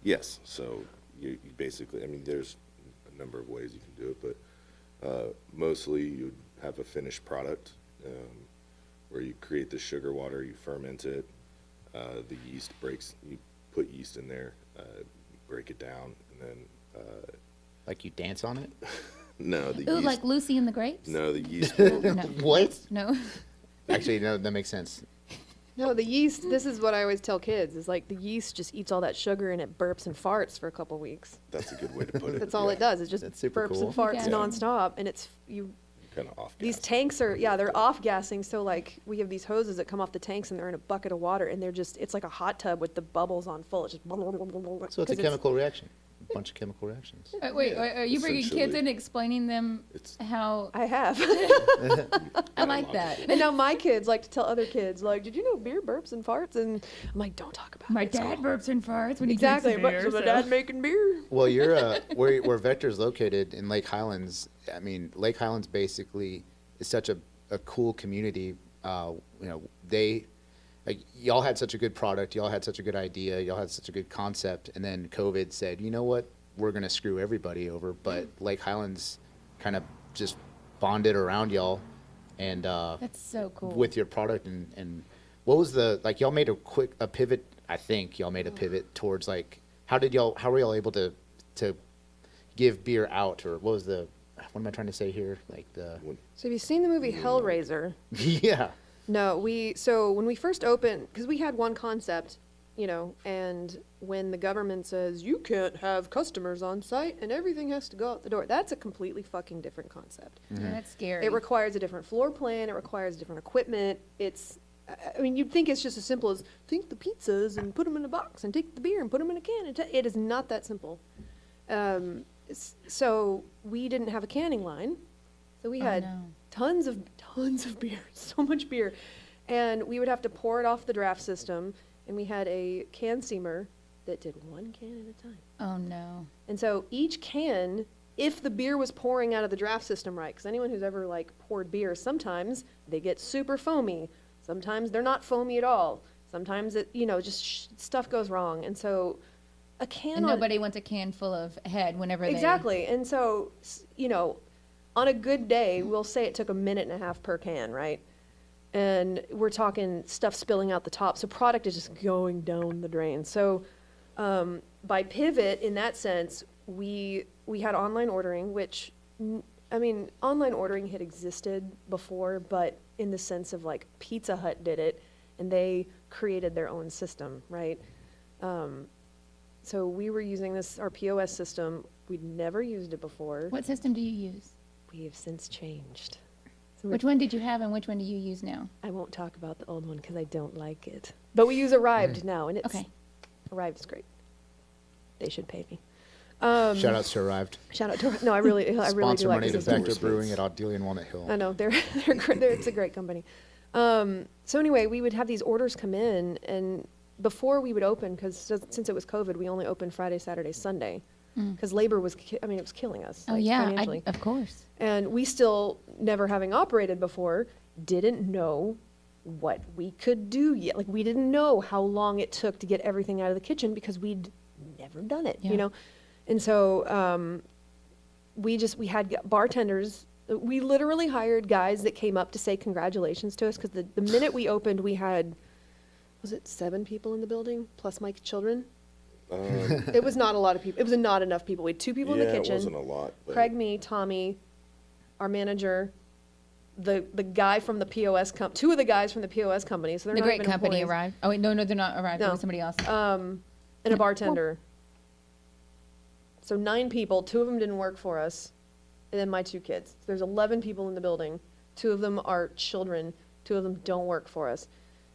Yes. So you basically, I mean, there's a number of ways you can do it, but mostly you have a finished product where you create the sugar water, you ferment it, the yeast breaks, you put yeast in there, break it down, and then Like you dance on it? no, the Ooh, yeast. like Lucy and the Grapes? No, the yeast. No. What? No. Actually, no, that makes sense. No, the yeast, this is what I always tell kids, is like the yeast just eats all that sugar and it burps and farts for a couple weeks. That's a good way to put it. That's all it does. It just That's super burps cool. and farts Yeah. nonstop, and it's Kind of off. these tanks are, they're off gassing. So like we have these hoses that come off the tanks, and they're in a bucket of water, and it's like a hot tub with the bubbles on full. It's just So it's a chemical reaction. A bunch of chemical reactions. Wait, are you bringing kids Essentially. in and explaining them It's how? I have. I like that. And now my kids like to tell other kids, like, did you know beer burps and farts? And I'm like, don't talk about My it. dad burps and farts when he Exactly. drinks But beer. so my so- dad making beer. Well, you're where Vector's located in Lake Highlands. I mean, Lake Highlands basically is such a cool community. Like, y'all had such a good product, y'all had such a good idea, y'all had such a good concept, and then COVID said, you know what, we're gonna screw everybody over. But Lake Highlands kind of just bonded around y'all, and That's so cool. with your product. And what was y'all made a pivot? I think y'all made a pivot towards like, how were y'all able to give beer out, or what am I trying to say here? Like So have you seen the movie Hellraiser? yeah. No, so when we first opened, because we had one concept, and when the government says you can't have customers on site and everything has to go out the door, that's a completely fucking different concept. Yeah, that's scary. It requires a different floor plan. It requires different equipment. You'd think it's just as simple as take the pizzas and put them in a box and take the beer and put them in a can. It is not that simple. So we didn't have a canning line. So we had tons of beer, so much beer. And we would have to pour it off the draft system. And we had a can seamer that did one can at a time. Oh no. And so each can, if the beer was pouring out of the draft system right, because anyone who's ever like poured beer, sometimes they get super foamy. Sometimes they're not foamy at all. Sometimes it, stuff goes wrong. And so a can And on nobody wants a can full of head whenever they. exactly. And so, on a good day, we'll say it took 1.5 minutes per can, right? And we're talking stuff spilling out the top. So product is just going down the drain. So by pivot, in that sense, we had online ordering, which, online ordering had existed before, but in the sense of like Pizza Hut did it, and they created their own system, right? So we were using our POS system. We'd never used it before. What system do you use? We have since changed. So Which one did you have and which one do you use now? I won't talk about the old one because I don't like it. But we use Arrived now, and it's Okay. Arrived is great. They should pay me. Shout outs to Arrived. Shout out to I really do Sponsor like money the to system. Vector Brewing at Oddly and Walnut Hill. I know they're great. It's a great company. So anyway, we would have these orders come in, and before we would open, because since it was COVID, we only opened Friday, Saturday, Sunday, because labor was, it was killing us. Oh like, yeah, financially. of course. And we still, never having operated before, didn't know what we could do yet. Like, we didn't know how long it took to get everything out of the kitchen because we'd never done it, Yeah. you know? And so we had bartenders. We literally hired guys that came up to say congratulations to us because the minute we opened, we had, was it 7 people in the building plus my children? It was not a lot of people. It was not enough people. We had 2 people in the kitchen. it wasn't a lot. But Craig, me, Tommy, our manager, the guy from the POS 2 of the guys from the POS company. So they're The not great even company employees. arrived. Oh wait, no, they're not arrived. It No. was somebody else. And a bartender. So 9 people. 2 of them didn't work for us, and then my 2 kids. So there's 11 people in the building. 2 of them are children. 2 of them don't work for us.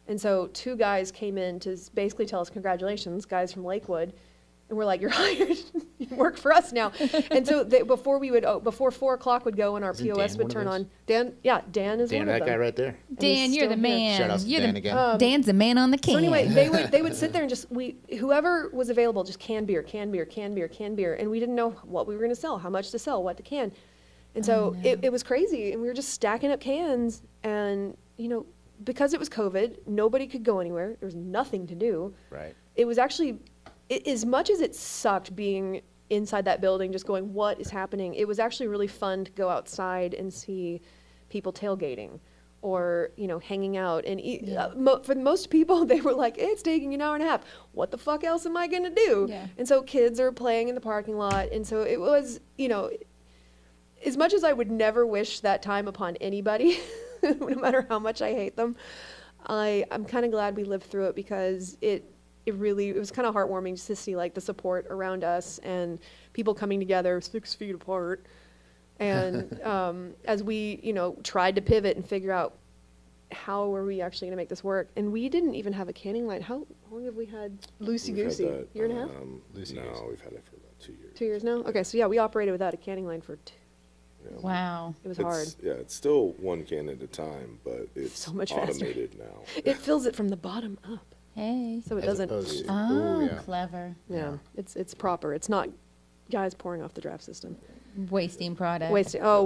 And so 2 guys came in to basically tell us congratulations, guys from Lakewood. And we're like, you're hired. You work for us now. And so before 4 o'clock would go and our Isn't POS Dan would one of turn those? on. Dan is Dan, one that of guy them. right there. And Dan, he's you're the still here. man. Shout outs to You're Dan the, again. Dan's the man on the can. So anyway, they would sit there and just whoever was available, just canned beer, and we didn't know what we were going to sell, how much to sell, what to can, and so it was crazy, and we were just stacking up cans, and because it was COVID, nobody could go anywhere. There was nothing to do. Right. It was actually, as much as it sucked being inside that building, just going, what is happening? It was actually really fun to go outside and see people tailgating or, hanging out. And for most people, they were like, it's taking an hour and a half. What the fuck else am I going to do? Yeah. And so kids are playing in the parking lot. And so it was, as much as I would never wish that time upon anybody, no matter how much I hate them, I'm kind of glad we lived through it because it was kind of heartwarming just to see like the support around us and people coming together 6 feet apart. And as we, tried to pivot and figure out how are we actually going to make this work. And we didn't even have a canning line. How long have we had Loosey we've had Goosey? that, Year and a half? Loosey-goosey. No, we've had it for about 2 years. 2 years now? Okay, so yeah, we operated without a canning line for Yeah. Wow. it was hard. Yeah, it's still 1 can at a time, but it's So much faster. automated now. It fills it from the bottom up. Hey. So it As doesn't. opposed to- Oh, ooh, yeah. clever. Yeah, it's proper. It's not guys pouring off the draft system. Wasting product. Wasting. Oh,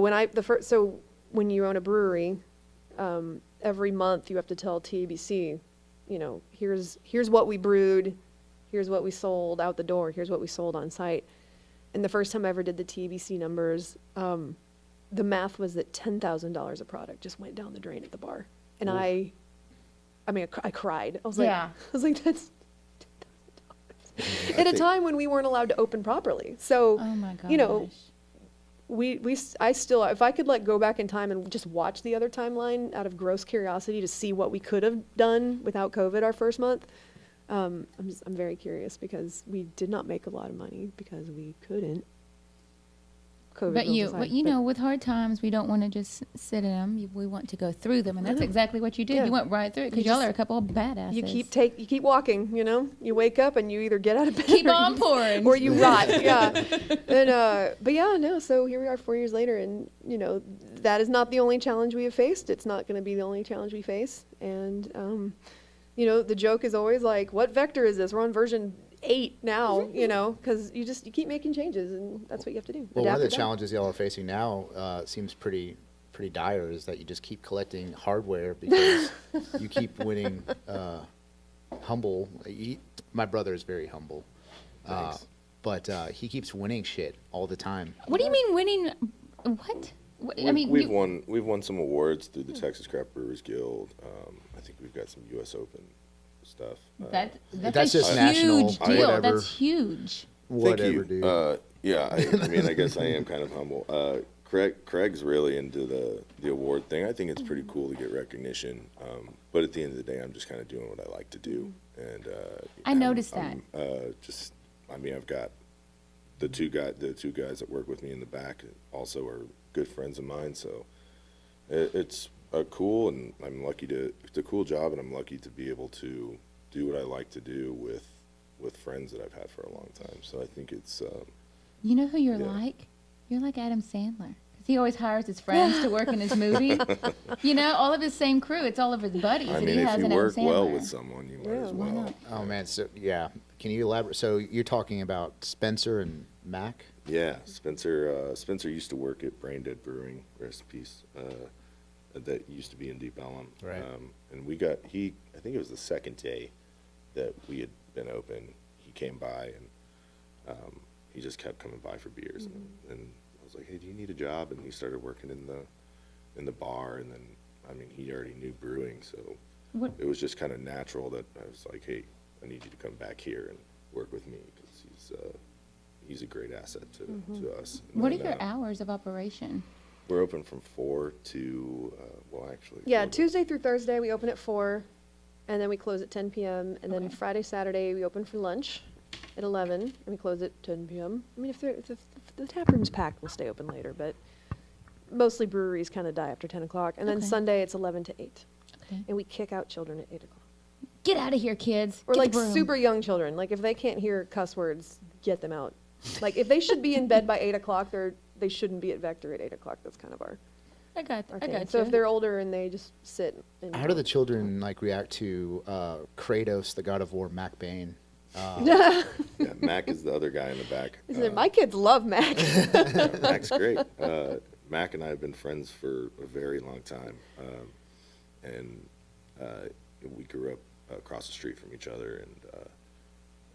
when you own a brewery, every month you have to tell TABC, here's what we brewed, here's what we sold out the door, here's what we sold on site. And the first time I ever did the TABC numbers, the math was that $10,000 of product just went down the drain at the bar, and I cried. I was like, Yeah. that's $10,000 at a time when we weren't allowed to open properly. So, Oh my gosh. I still, if I could go back in time and just watch the other timeline out of gross curiosity to see what we could have done without COVID our first month, I'm very curious because we did not make a lot of money because we couldn't. COVID But rules aside. with hard times, we don't want to just sit in them. We want to go through them, and that's know. exactly what you did. Yeah. You went right through it because You y'all just- are a couple of badasses. You keep walking, you wake up and you either get out of bed Keep or on pouring. or you rot. Yeah. And but yeah, no, so here we are 4 years later, and that is not the only challenge we have faced. It's not going to be the only challenge we face. And the joke is always like, what vector is this? We're on version 8 now, because you keep making changes, and that's what you have to do. Well, one of the Adapt. challenges y'all are facing now seems pretty dire is that you just keep collecting hardware because you keep winning humble. My brother is very humble, but he keeps winning shit all the time. What do you mean winning? What? I mean, we've won some awards through the Texas Craft Brewers Guild. I think we've got some U.S. Open stuff. that's just a national, huge deal. whatever. That's huge. Thank Whatever, you. dude. Yeah, I mean, I guess I am kind of humble. Craig's really into the award thing. I think it's pretty cool to get recognition. But at the end of the day, I'm just kind of doing what I like to do. And I noticed that. Just I mean, I've got the two guys that work with me in the back also are good friends of mine. So it's a cool, and it's a cool job, and I'm lucky to be able to do what I like to do with friends that I've had for a long time. So I think it's, You know who you're Yeah. like? You're like Adam Sandler. 'Cause he always hires his friends to work in his movie. You know, all of his same crew. It's all of his buddies I that mean, he if has you in Adam work Sandler. well with someone, you might Yeah, as why well. not? Oh man, so yeah, can you elaborate? So you're talking about Spencer and Mac? Yeah, Spencer used to work at Brain Dead Brewing, rest in peace, that used to be in Deep Ellum. Right. And I think it was the second day that we had been open, he came by, and he just kept coming by for beers. And I was like, hey, do you need a job? And he started working in the bar, and then, I mean, he already knew brewing, so What, it was just kind of natural that I was like, hey, I need you to come back here and work with me, because he's a great asset to us. And what are then, your hours of operation? We're open from 4 to, well, actually. Yeah, 4 to- Tuesday through Thursday, we open at 4, and then we close at 10 p.m. And then Okay. Friday, Saturday, we open for lunch at 11, and we close at 10 p.m. I mean, if the tap room's packed, we'll stay open later, but mostly breweries kind of die after 10 o'clock. And then Okay. Sunday, it's 11 to 8. Okay. And we kick out children at 8 o'clock. Get out of here, kids. Or Get like the broom. super young children. Like if they can't hear cuss words, get them out. Like if they should be in bed by 8 o'clock, they shouldn't be at Vector at 8 o'clock. That's kind of our I got thing. you. So if they're older and they just sit. And How do the children like react to Kratos, the God of War, Mac Bane? Yeah, Mac is the other guy in the back. Isn't it? My kids love Mac. Yeah, Mac's great. Mac and I have been friends for a very long time, and we grew up across the street from each other,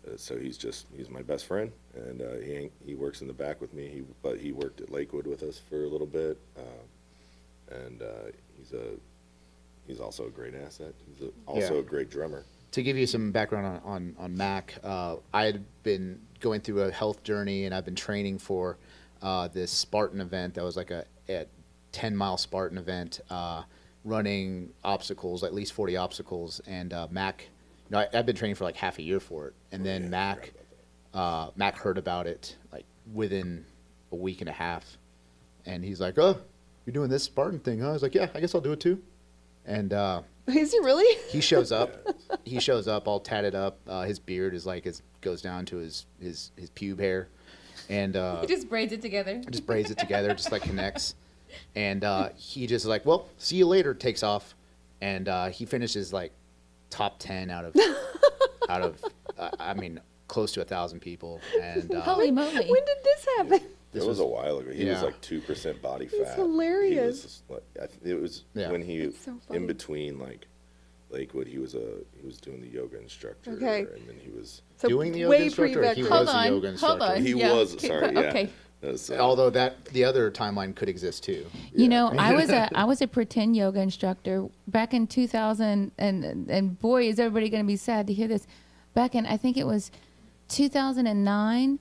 and so he's my best friend, and he works in the back with me. But he worked at Lakewood with us for a little bit, and he's also a great asset. He's also Yeah. a great drummer. To give you some background on Mac, I had been going through a health journey, and I've been training for this Spartan event that was like a 10-mile Spartan event, running obstacles, at least 40 obstacles. And Mac, I've been training for like half a year for it, and then Mac heard about it like within a week and a half, and he's like, "Oh, you're doing this Spartan thing, huh?" I was like, "Yeah, I guess I'll do it too." And Is he really? he shows up. He shows up all tatted up. His beard is like goes down to his pube hair, and He just braids it together. just braids it together, just like connects. And he just is like, "Well, see you later." Takes off, and he finishes like top 10 out of I mean close to 1,000 people. And Holy moly. When did this happen? It was a while ago. He was yeah. like 2% body fat. That's hilarious. He was just it was Yeah. when he That's so funny. in between like Lakewood. He was doing the yoga instructor. Okay. And then he was So doing the yoga way instructor, or he pre-Vector. was the yoga instructor. He Yeah. was Keep sorry. go- Yeah. Okay. That was, Although the other timeline could exist too. You know, I was a pretend yoga instructor back in 2000, and boy, is everybody going to be sad to hear this. Back in, I think it was 2009,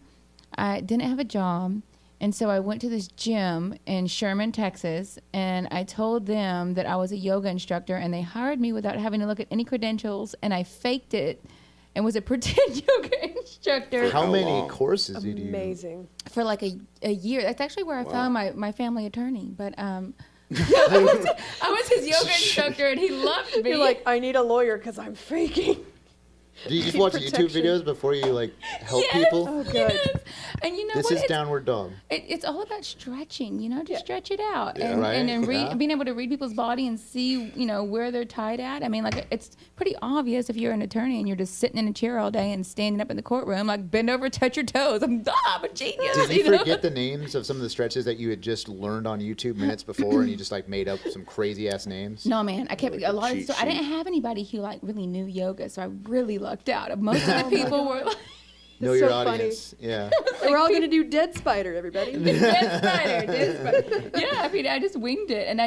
I didn't have a job, and so I went to this gym in Sherman, Texas, and I told them that I was a yoga instructor, and they hired me without having to look at any credentials, and I faked it and was a pretend yoga instructor How How many long? courses did you? Amazing. for like a year. That's actually where I Wow. found my family attorney, but I was his yoga instructor, and he loved me. You're like, I need a lawyer because I'm faking. Do you just watch YouTube Protection. videos before you like help Yes, people? Oh, good. yes. And you know This what? is Downward Dog. It's all about stretching, just stretch it out. Yeah. And, Right, and yeah. being able to read people's body and see, where they're tied at. I mean, like, it's pretty obvious if you're an attorney and you're just sitting in a chair all day and standing up in the courtroom, like, bend over, touch your toes. I'm a genius. Did you know? forget the names of some of the stretches that you had just learned on YouTube minutes before, and you just like made up some crazy ass names? No, man, I kept Like a a lot of cheat stuff. I didn't sheet. have anybody who like really knew yoga, so I really lucked out. Most of the people were like, Know It's your so funny. audience. Yeah. We're all going to do Dead Spider, everybody. dead spider. Yeah, I mean, I just winged it, and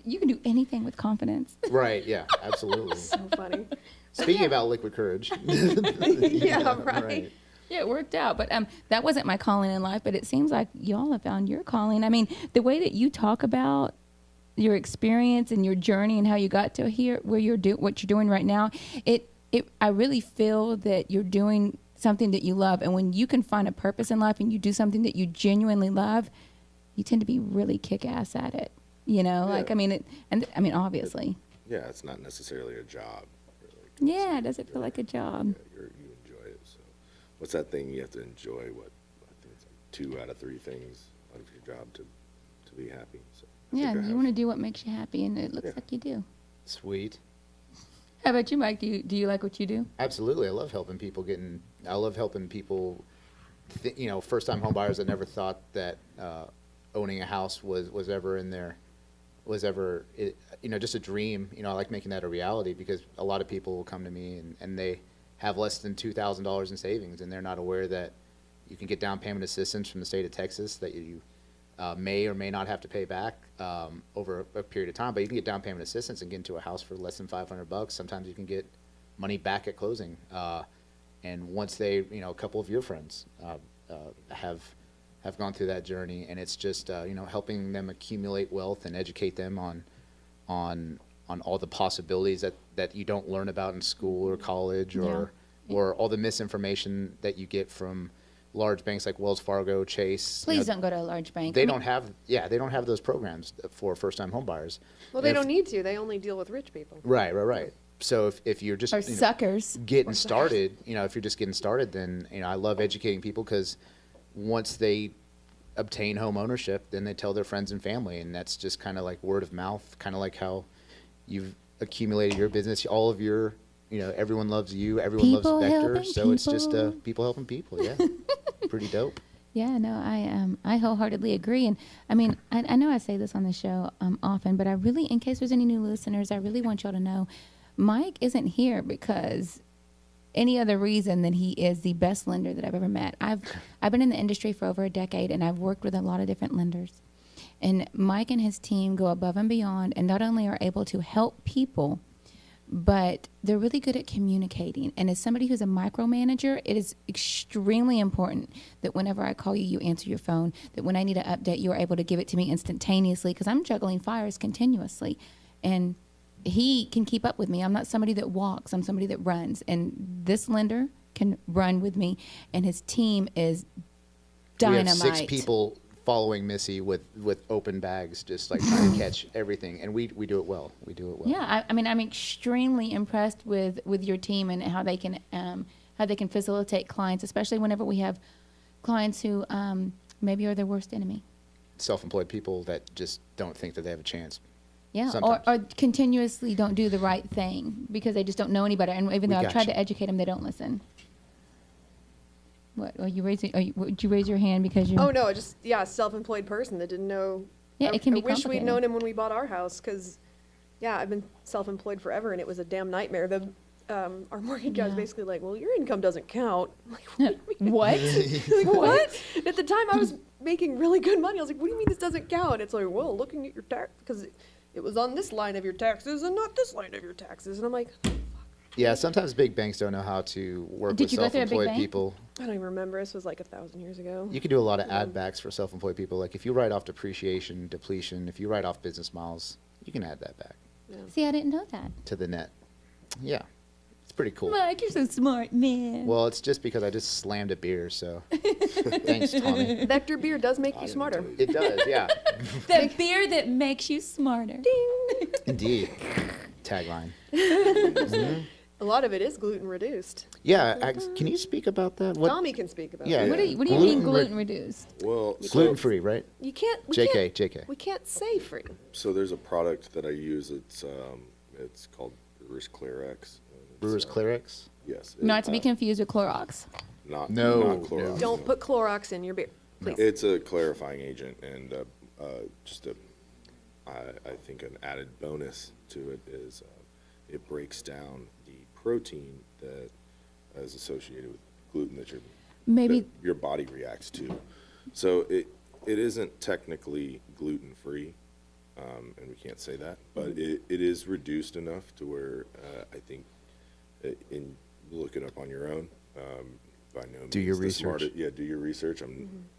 you can do anything with confidence. Right. Yeah. Absolutely. So funny. Speaking about liquid courage. Yeah, right. Yeah, it worked out, but that wasn't my calling in life. But it seems like y'all have found your calling. I mean, the way that you talk about your experience and your journey and how you got to here, where what you're doing right now, I really feel that you're doing something that you love. And when you can find a purpose in life and you do something that you genuinely love, you tend to be really kick-ass at it. You know, like, I mean, obviously. Yeah, it's not necessarily a job. Really. Yeah, does it feel like a job? Yeah, you enjoy it. So, what's that thing you have to enjoy? What I think it's like 2 out of 3 things out of your job to be happy. So Yeah, you want to do what makes you happy, and it looks like you do. Sweet. How about you, Mike? Do you like what you do? Absolutely. I love helping people first-time home buyers that never thought that owning a house was ever just a dream. I like making that a reality because a lot of people will come to me and they have less than $2,000 in savings, and they're not aware that you can get down payment assistance from the state of Texas that you may or may not have to pay back over a period of time, but you can get down payment assistance and get into a house for less than $500. Sometimes you can get money back at closing. And once they, a couple of your friends have gone through that journey, and it's just helping them accumulate wealth and educate them on all the possibilities that you don't learn about in school or college or all the misinformation that you get from large banks like Wells Fargo, Chase. Please don't go to a large bank. They don't have those programs for first-time home buyers. Well, they don't need to. They only deal with rich people. Right. So if you're just suckers getting started, if you're just getting started, then I love educating people because once they obtain home ownership, then they tell their friends and family, and that's just kind of like word of mouth, kind of like how you've accumulated your business. All of your, everyone loves you, everyone People loves Vector, helping so it's just people. people helping people. Yeah, pretty dope. Yeah, no, I wholeheartedly agree. And I mean, I know I say this on the show often, but I really, in case there's any new listeners, I really want y'all to know, Mike isn't here because any other reason than he is the best lender that I've ever met. I've been in the industry for over a decade, and I've worked with a lot of different lenders. And Mike and his team go above and beyond, and not only are able to help people, but they're really good at communicating. And as somebody who's a micromanager, it is extremely important that whenever I call you, you answer your phone, that when I need an update, you're able to give it to me instantaneously, because I'm juggling fires continuously. And he can keep up with me. I'm not somebody that walks. I'm somebody that runs. And this lender can run with me, and his team is dynamite. We have 6 people following Missy with open bags, just like trying to catch everything, and we do it well. Yeah, I mean, I'm extremely impressed with your team and how they can facilitate clients, especially whenever we have clients who maybe are their worst enemy. Self-employed people that just don't think that they have a chance. Yeah, Sometimes. or continuously don't do the right thing because they just don't know any better. And even though I've tried you. to educate them, they don't listen. What? Would you raise your hand because you? Oh no, self-employed person that didn't know. Yeah, it can be I wish we'd complicated. known him when we bought our house, because, I've been self-employed forever, and it was a damn nightmare. Our mortgage guy was basically like, "Well, your income doesn't count." I'm like, what? Do you mean? What? Like, what? At the time, I was making really good money. I was like, "What do you mean this doesn't count?" It's like, "Well, looking at your tax, because it was on this line of your taxes and not this line of your taxes," and I'm like. Yeah, sometimes big banks don't know how to work Did with you go through a big self-employed bank? people. I don't even remember. This was like 1,000 years ago. You can do a lot of add backs for self-employed people. Like if you write off depreciation, depletion, if you write off business miles, you can add that back See, I didn't know that. to the net. Yeah, it's pretty cool. Mike, you're so smart, man. Well, it's just because I just slammed a beer, so thanks, Tommy. Vector beer does make you smarter. It does, yeah. The beer that makes you smarter. Ding. Indeed. Tagline. A lot of it is gluten-reduced. Yeah, can you speak about that? Tommy can speak about Yeah, it. What do you mean gluten-reduced? Well, Gluten-free, right? You can't. JK. We can't say free. So there's a product that I use. It's called Brewer's Clear X. Brewer's Clear X? Yes. Not to be confused with Clorox. Not No. Clorox. Don't put Clorox in your beer, please. It's a clarifying agent, and I think an added bonus to it is it breaks down the protein that is associated with gluten that your body reacts to. So it isn't technically gluten-free, and we can't say that, but it is reduced enough to where I think, in look it up on your own. By no means Do your the research. smartest- Yeah, do your research.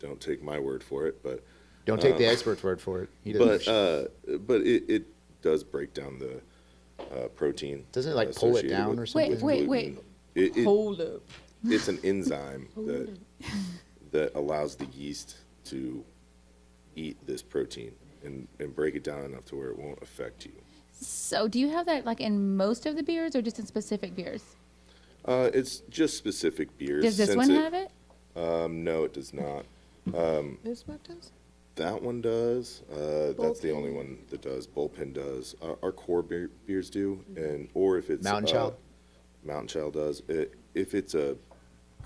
Don't take my word for it, but Don't take the expert's word for it. He doesn't. but it does break down the protein. Doesn't it, like, pull it associated down with- or something? with Wait. gluten. It- Hold up. it's an enzyme that allows the yeast to eat this protein and break it down enough to where it won't affect you. So do you have that like in most of the beers or just in specific beers? It's just specific beers. Does this one have it? No, it does not. Smoke does? That one does. That's the only one that does. Bullpen does. Our core beers do, or if it's Mountain Child? Mountain Child does. If it's a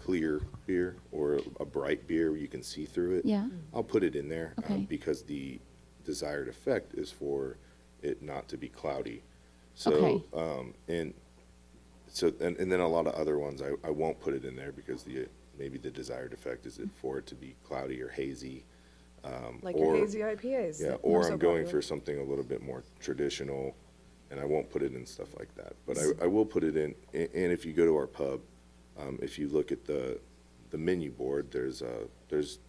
clear beer or a bright beer where you can see through it, Yeah. I'll put it in there Okay. because the desired effect is for it not to be cloudy. So Okay. and then a lot of other ones I won't put it in there because maybe the desired effect is for it to be cloudy or hazy. Like or, your hazy IPAs. Yeah, that or are so I'm going popular. for something a little bit more traditional, and I won't put it in stuff like that. But I will put it in. And if you go to our pub, if you look at the menu board, there's a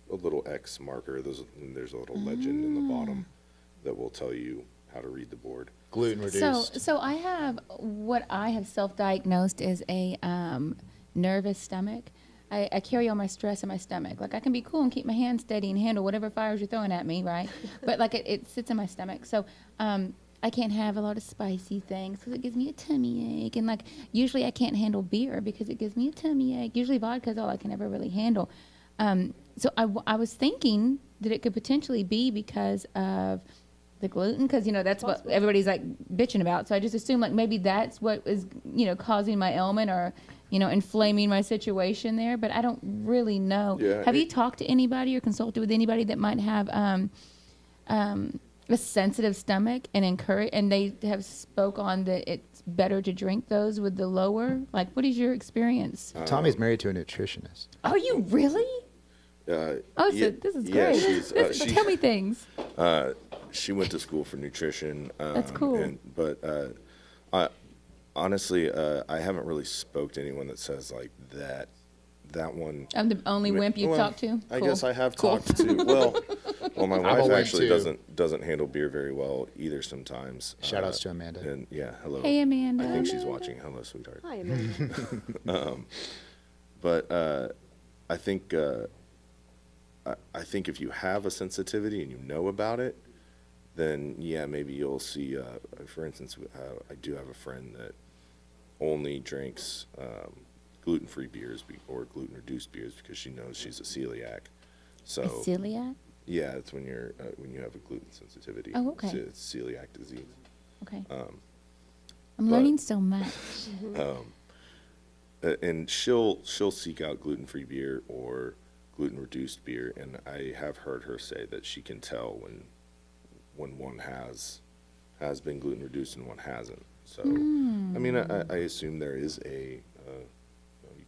little X marker. And there's a little legend in the bottom that will tell you how to read the board. Gluten-reduced. So I have what I have self-diagnosed as a nervous stomach. I carry all my stress in my stomach. Like I can be cool and keep my hands steady and handle whatever fires you're throwing at me, right? But like it sits in my stomach. So I can't have a lot of spicy things because it gives me a tummy ache. And like usually I can't handle beer because it gives me a tummy ache. Usually vodka is all I can ever really handle. So I was thinking that it could potentially be because of the gluten, because that's what everybody's like bitching about. So I just assume like maybe that's what is causing my ailment or inflaming my situation there. But I don't really know. Yeah, Have you talked to anybody or consulted with anybody that might have a sensitive stomach and they have spoke on that it's better to drink those with the lower? Like, what is your experience? Tommy's married to a nutritionist. Are you really? So this is yeah, great. Tell me things. She went to school for nutrition. That's cool. But I honestly, I haven't really spoke to anyone that says like that one. I'm the only wimp you've talked to? I Cool. guess I have Cool. talked to. Well, my I'm a wife wimp actually too. doesn't handle beer very well either. Sometimes. Shout outs to Amanda. And yeah, hello. Hey, Amanda. I think she's watching. Hello, sweetheart. Hi, Amanda. But I think I think if you have a sensitivity and you know about it, then yeah, maybe you'll see. For instance, I do have a friend that only drinks gluten-free beers or gluten-reduced beers because she knows she's a celiac. So A celiac? yeah, it's when you have a gluten sensitivity. Oh, okay. It's celiac disease. Okay. I'm but- learning so much. And she'll seek out gluten-free beer or gluten-reduced beer, and I have heard her say that she can tell when one has been gluten-reduced and one hasn't. So, I mean, I assume there is you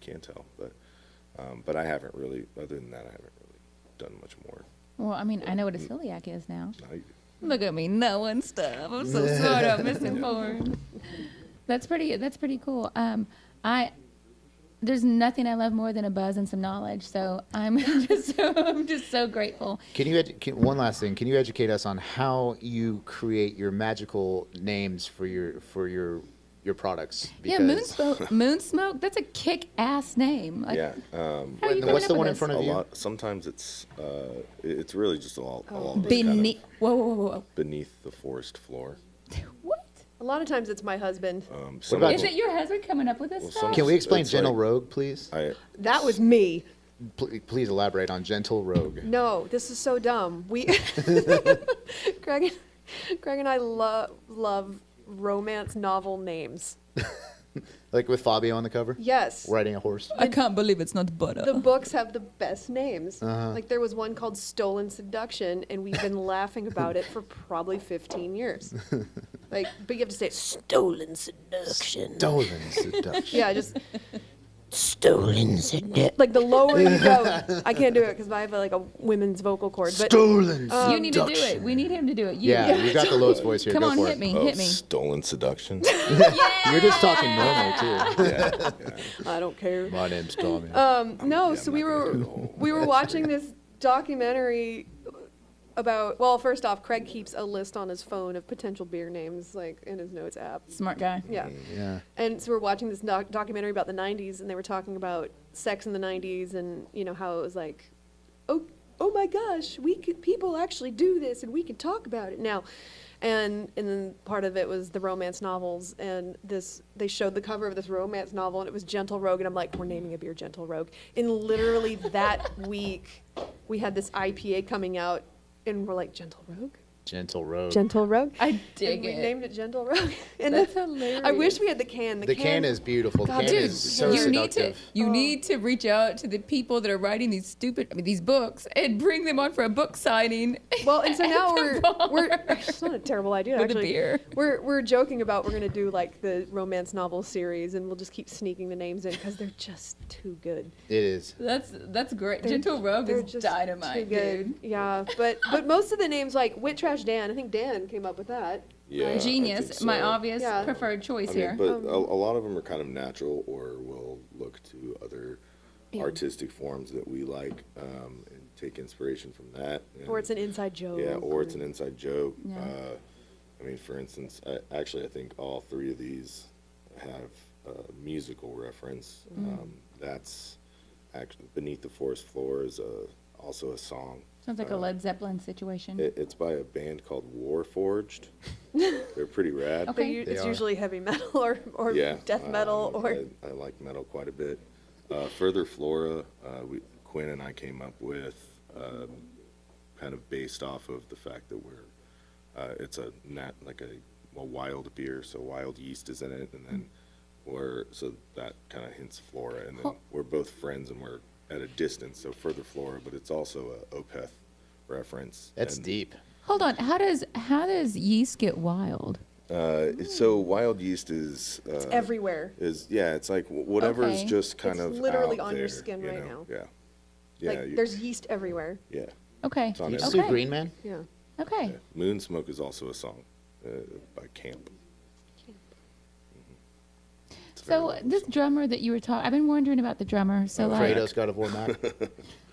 can tell, but I haven't really. Other than that, I haven't really done much more. Well, I mean, I know what a celiac is now. I, Look at me knowing stuff. I'm so smart. I'm misinformed. That's pretty cool. There's nothing I love more than a buzz and some knowledge. So I'm just so grateful. One last thing. Can you educate us on how you create your magical names for your products? Yeah, Moonsmoke. That's a kick-ass name. Like, yeah. How are you And coming what's up the with one in this? front of A you? lot. Sometimes it's really just all Beneath. Whoa. beneath the forest floor. What? A lot of times it's my husband. Some about of Is them- it your husband coming up with this Well, stuff? some- Can we explain It's Gentle like- Rogue, please? That was me. Please elaborate on Gentle Rogue. No, this is so dumb. Greg and I love romance novel names. Like with Fabio on the cover? Yes. Riding a horse? I can't believe it's not butter. The books have the best names. Uh-huh. Like there was one called Stolen Seduction, and we've been laughing about it for probably 15 years. But you have to say Stolen Seduction. Stolen Seduction. Yeah, just Stolen seduction. like the lower you go. I can't do it because I have like a women's vocal cord. But Stolen You need to do it. We need him to do it. You. Yeah, you got the lowest voice here. Come Go on, for hit it. me. Oh, Hit me. stolen seduction. You're just talking normal too. Yeah. I don't care. My name's Tommy. No, Yeah, so I'm we not gonna were do the whole- we were watching this documentary about. Well, first off, Craig keeps a list on his phone of potential beer names, like in his notes app. Smart guy. Yeah. Yeah. And so we're watching this documentary about the 90s, and they were talking about sex in the 90s and, you know, how it was like, oh my gosh, people actually do this and we can talk about it now. And then part of it was the romance novels, and they showed the cover of this romance novel, and it was Gentle Rogue, and I'm like, we're naming a beer Gentle Rogue. And literally that week, we had this IPA coming out, and we're like, Gentle Rogue? Gentle Rogue. Gentle Rogue? I dig and we it. named it Gentle Rogue. And That's hilarious. I wish we had the can. The can is beautiful. The God, can Dude, is so you need seductive. to need to reach out to the people that are writing these books and bring them on for a book signing. Well, and so at now the we're bar. it's not a terrible idea With a actually. beer. We're joking about we're gonna do like the romance novel series, and we'll just keep sneaking the names in because they're just too good. It is. That's great. They're- Gentle Rogue they're is just dynamite, too good. dude. Yeah, but most of the names like Wit Trash Dan, I think Dan came up with that. Yeah, I Genius, think my so. obvious Yeah. preferred choice I mean, here. but a lot of them are kind of natural, or we'll look to other Yeah. artistic forms that we like and take inspiration from that. Or it's an inside joke. Yeah, or it's an inside joke. Yeah. I mean, for instance, I think all three of these have a musical reference. That's actually Beneath the Forest Floor is also a song. Sounds like a Led Zeppelin situation. It's by a band called Warforged. They're pretty rad. Okay. But They it's are. usually heavy metal or Yeah, death metal or I like metal quite a bit. Further Flora, Quinn and I came up with kind of based off of the fact that it's a wild beer, so wild yeast is in it, and then so that kind of hints flora, and then we're both friends and we're at a distance, so Further Flora, but it's also a Opeth reference. That's and, deep. Hold on. How does yeast get wild? So wild yeast is everywhere. it's like whatever's Okay. just kind It's of literally out on your there, skin you right know? now. Yeah. Like there's yeast everywhere. Yeah. Okay. It's on You every- Sue Okay. Green Man? Yeah. Okay. Yeah. Moonsmoke is also a song by Camp. It's very So well this sung. drummer that you were talking, I've been wondering about the drummer. So like, Kratos, God of War Mac.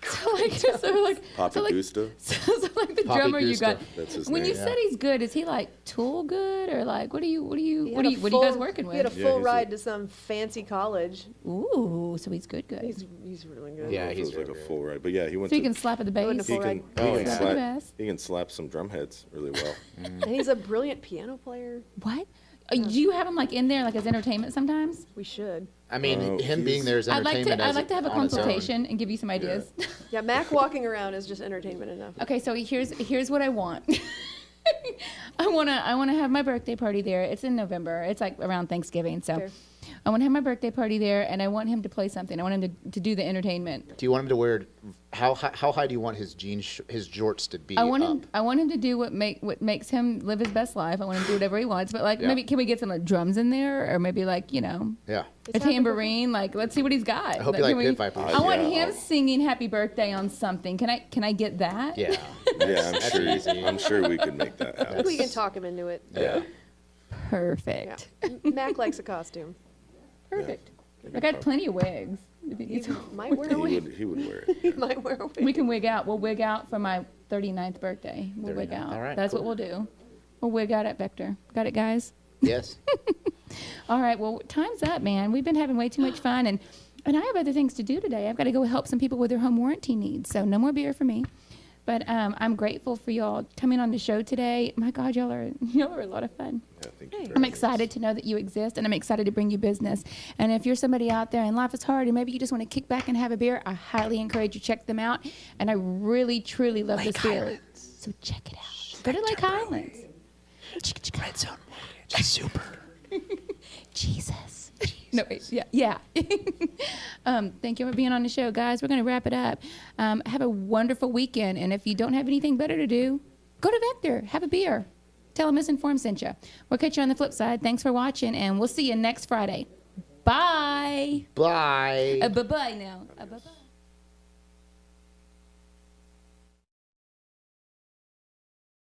Papa like Gusta. So like the Poppy drummer you Gusta. got. That's his When name. you said he's good, is he like Tool good or like what are you He had a what are you guys full- working He had a with? Yeah, full he's a- ride to some fancy college. Ooh, so he's good. He's really good. Yeah, It he's was like really a good. full ride, but yeah, he went So he to. can slap at the Go into bass. He full can, ride. he Oh, can yeah. Slap at the slap. bass. He can slap some drum heads really well. And he's a brilliant piano player. What? Do you have him like in there like as entertainment sometimes? We should. I mean, Oh, him being he's- there is I'd like entertainment. to have a on its own. consultation and give you some ideas. Yeah, Mac walking around is just entertainment enough. Okay, so here's what I want. I wanna have my birthday party there. It's in November. It's like around Thanksgiving, so Fair. I want to have my birthday party there, and I want him to play something. I want him to do the entertainment. Do you want him to wear? How high do you want his his jorts to be? I want him. up? I want him to do what makes him live his best life. I want him to do whatever he wants. But like, Yeah. maybe can we get some like, drums in there, or maybe like Yeah. a It's happened tambourine? Like, let's see what he's got. I hope you like can we- Pit Vipers. I want Yeah, him singing "Happy Birthday" on something. Can I get that? Yeah. Yeah, That's easy. I'm sure we can make that I think happen. we can talk him into it. Yeah. Perfect. Yeah. Mac likes a costume. Perfect. I got plenty of wigs. If he He needs- might wear a wig. He would wear it. He might wear a wig. We can wig out. We'll wig out for my 39th birthday. We'll wig 39th. out. All right, That's cool. what we'll do. We'll wig out at Vector. Got it, guys? Yes. All right. Well, time's up, man. We've been having way too much fun, and I have other things to do today. I've got to go help some people with their home warranty needs. So no more beer for me. But I'm grateful for y'all coming on the show today. My God, y'all are a lot of fun. Yeah, thank you very I'm much. excited to know that you exist, and I'm excited to bring you business. And if you're somebody out there and life is hard, and maybe you just want to kick back and have a beer, I highly encourage you to check them out. And I really, truly love this beer. So check it out. Go to Lake Highlands. Red Zone Mortgage. Super. Jesus. No, wait, yeah. Thank you for being on the show, guys. We're going to wrap it up. Have a wonderful weekend. And if you don't have anything better to do, go to Vector. Have a beer. Tell them MissInformed sent you. We'll catch you on the flip side. Thanks for watching, and we'll see you next Friday. Bye. Bye. Bye-bye now. Bye-bye.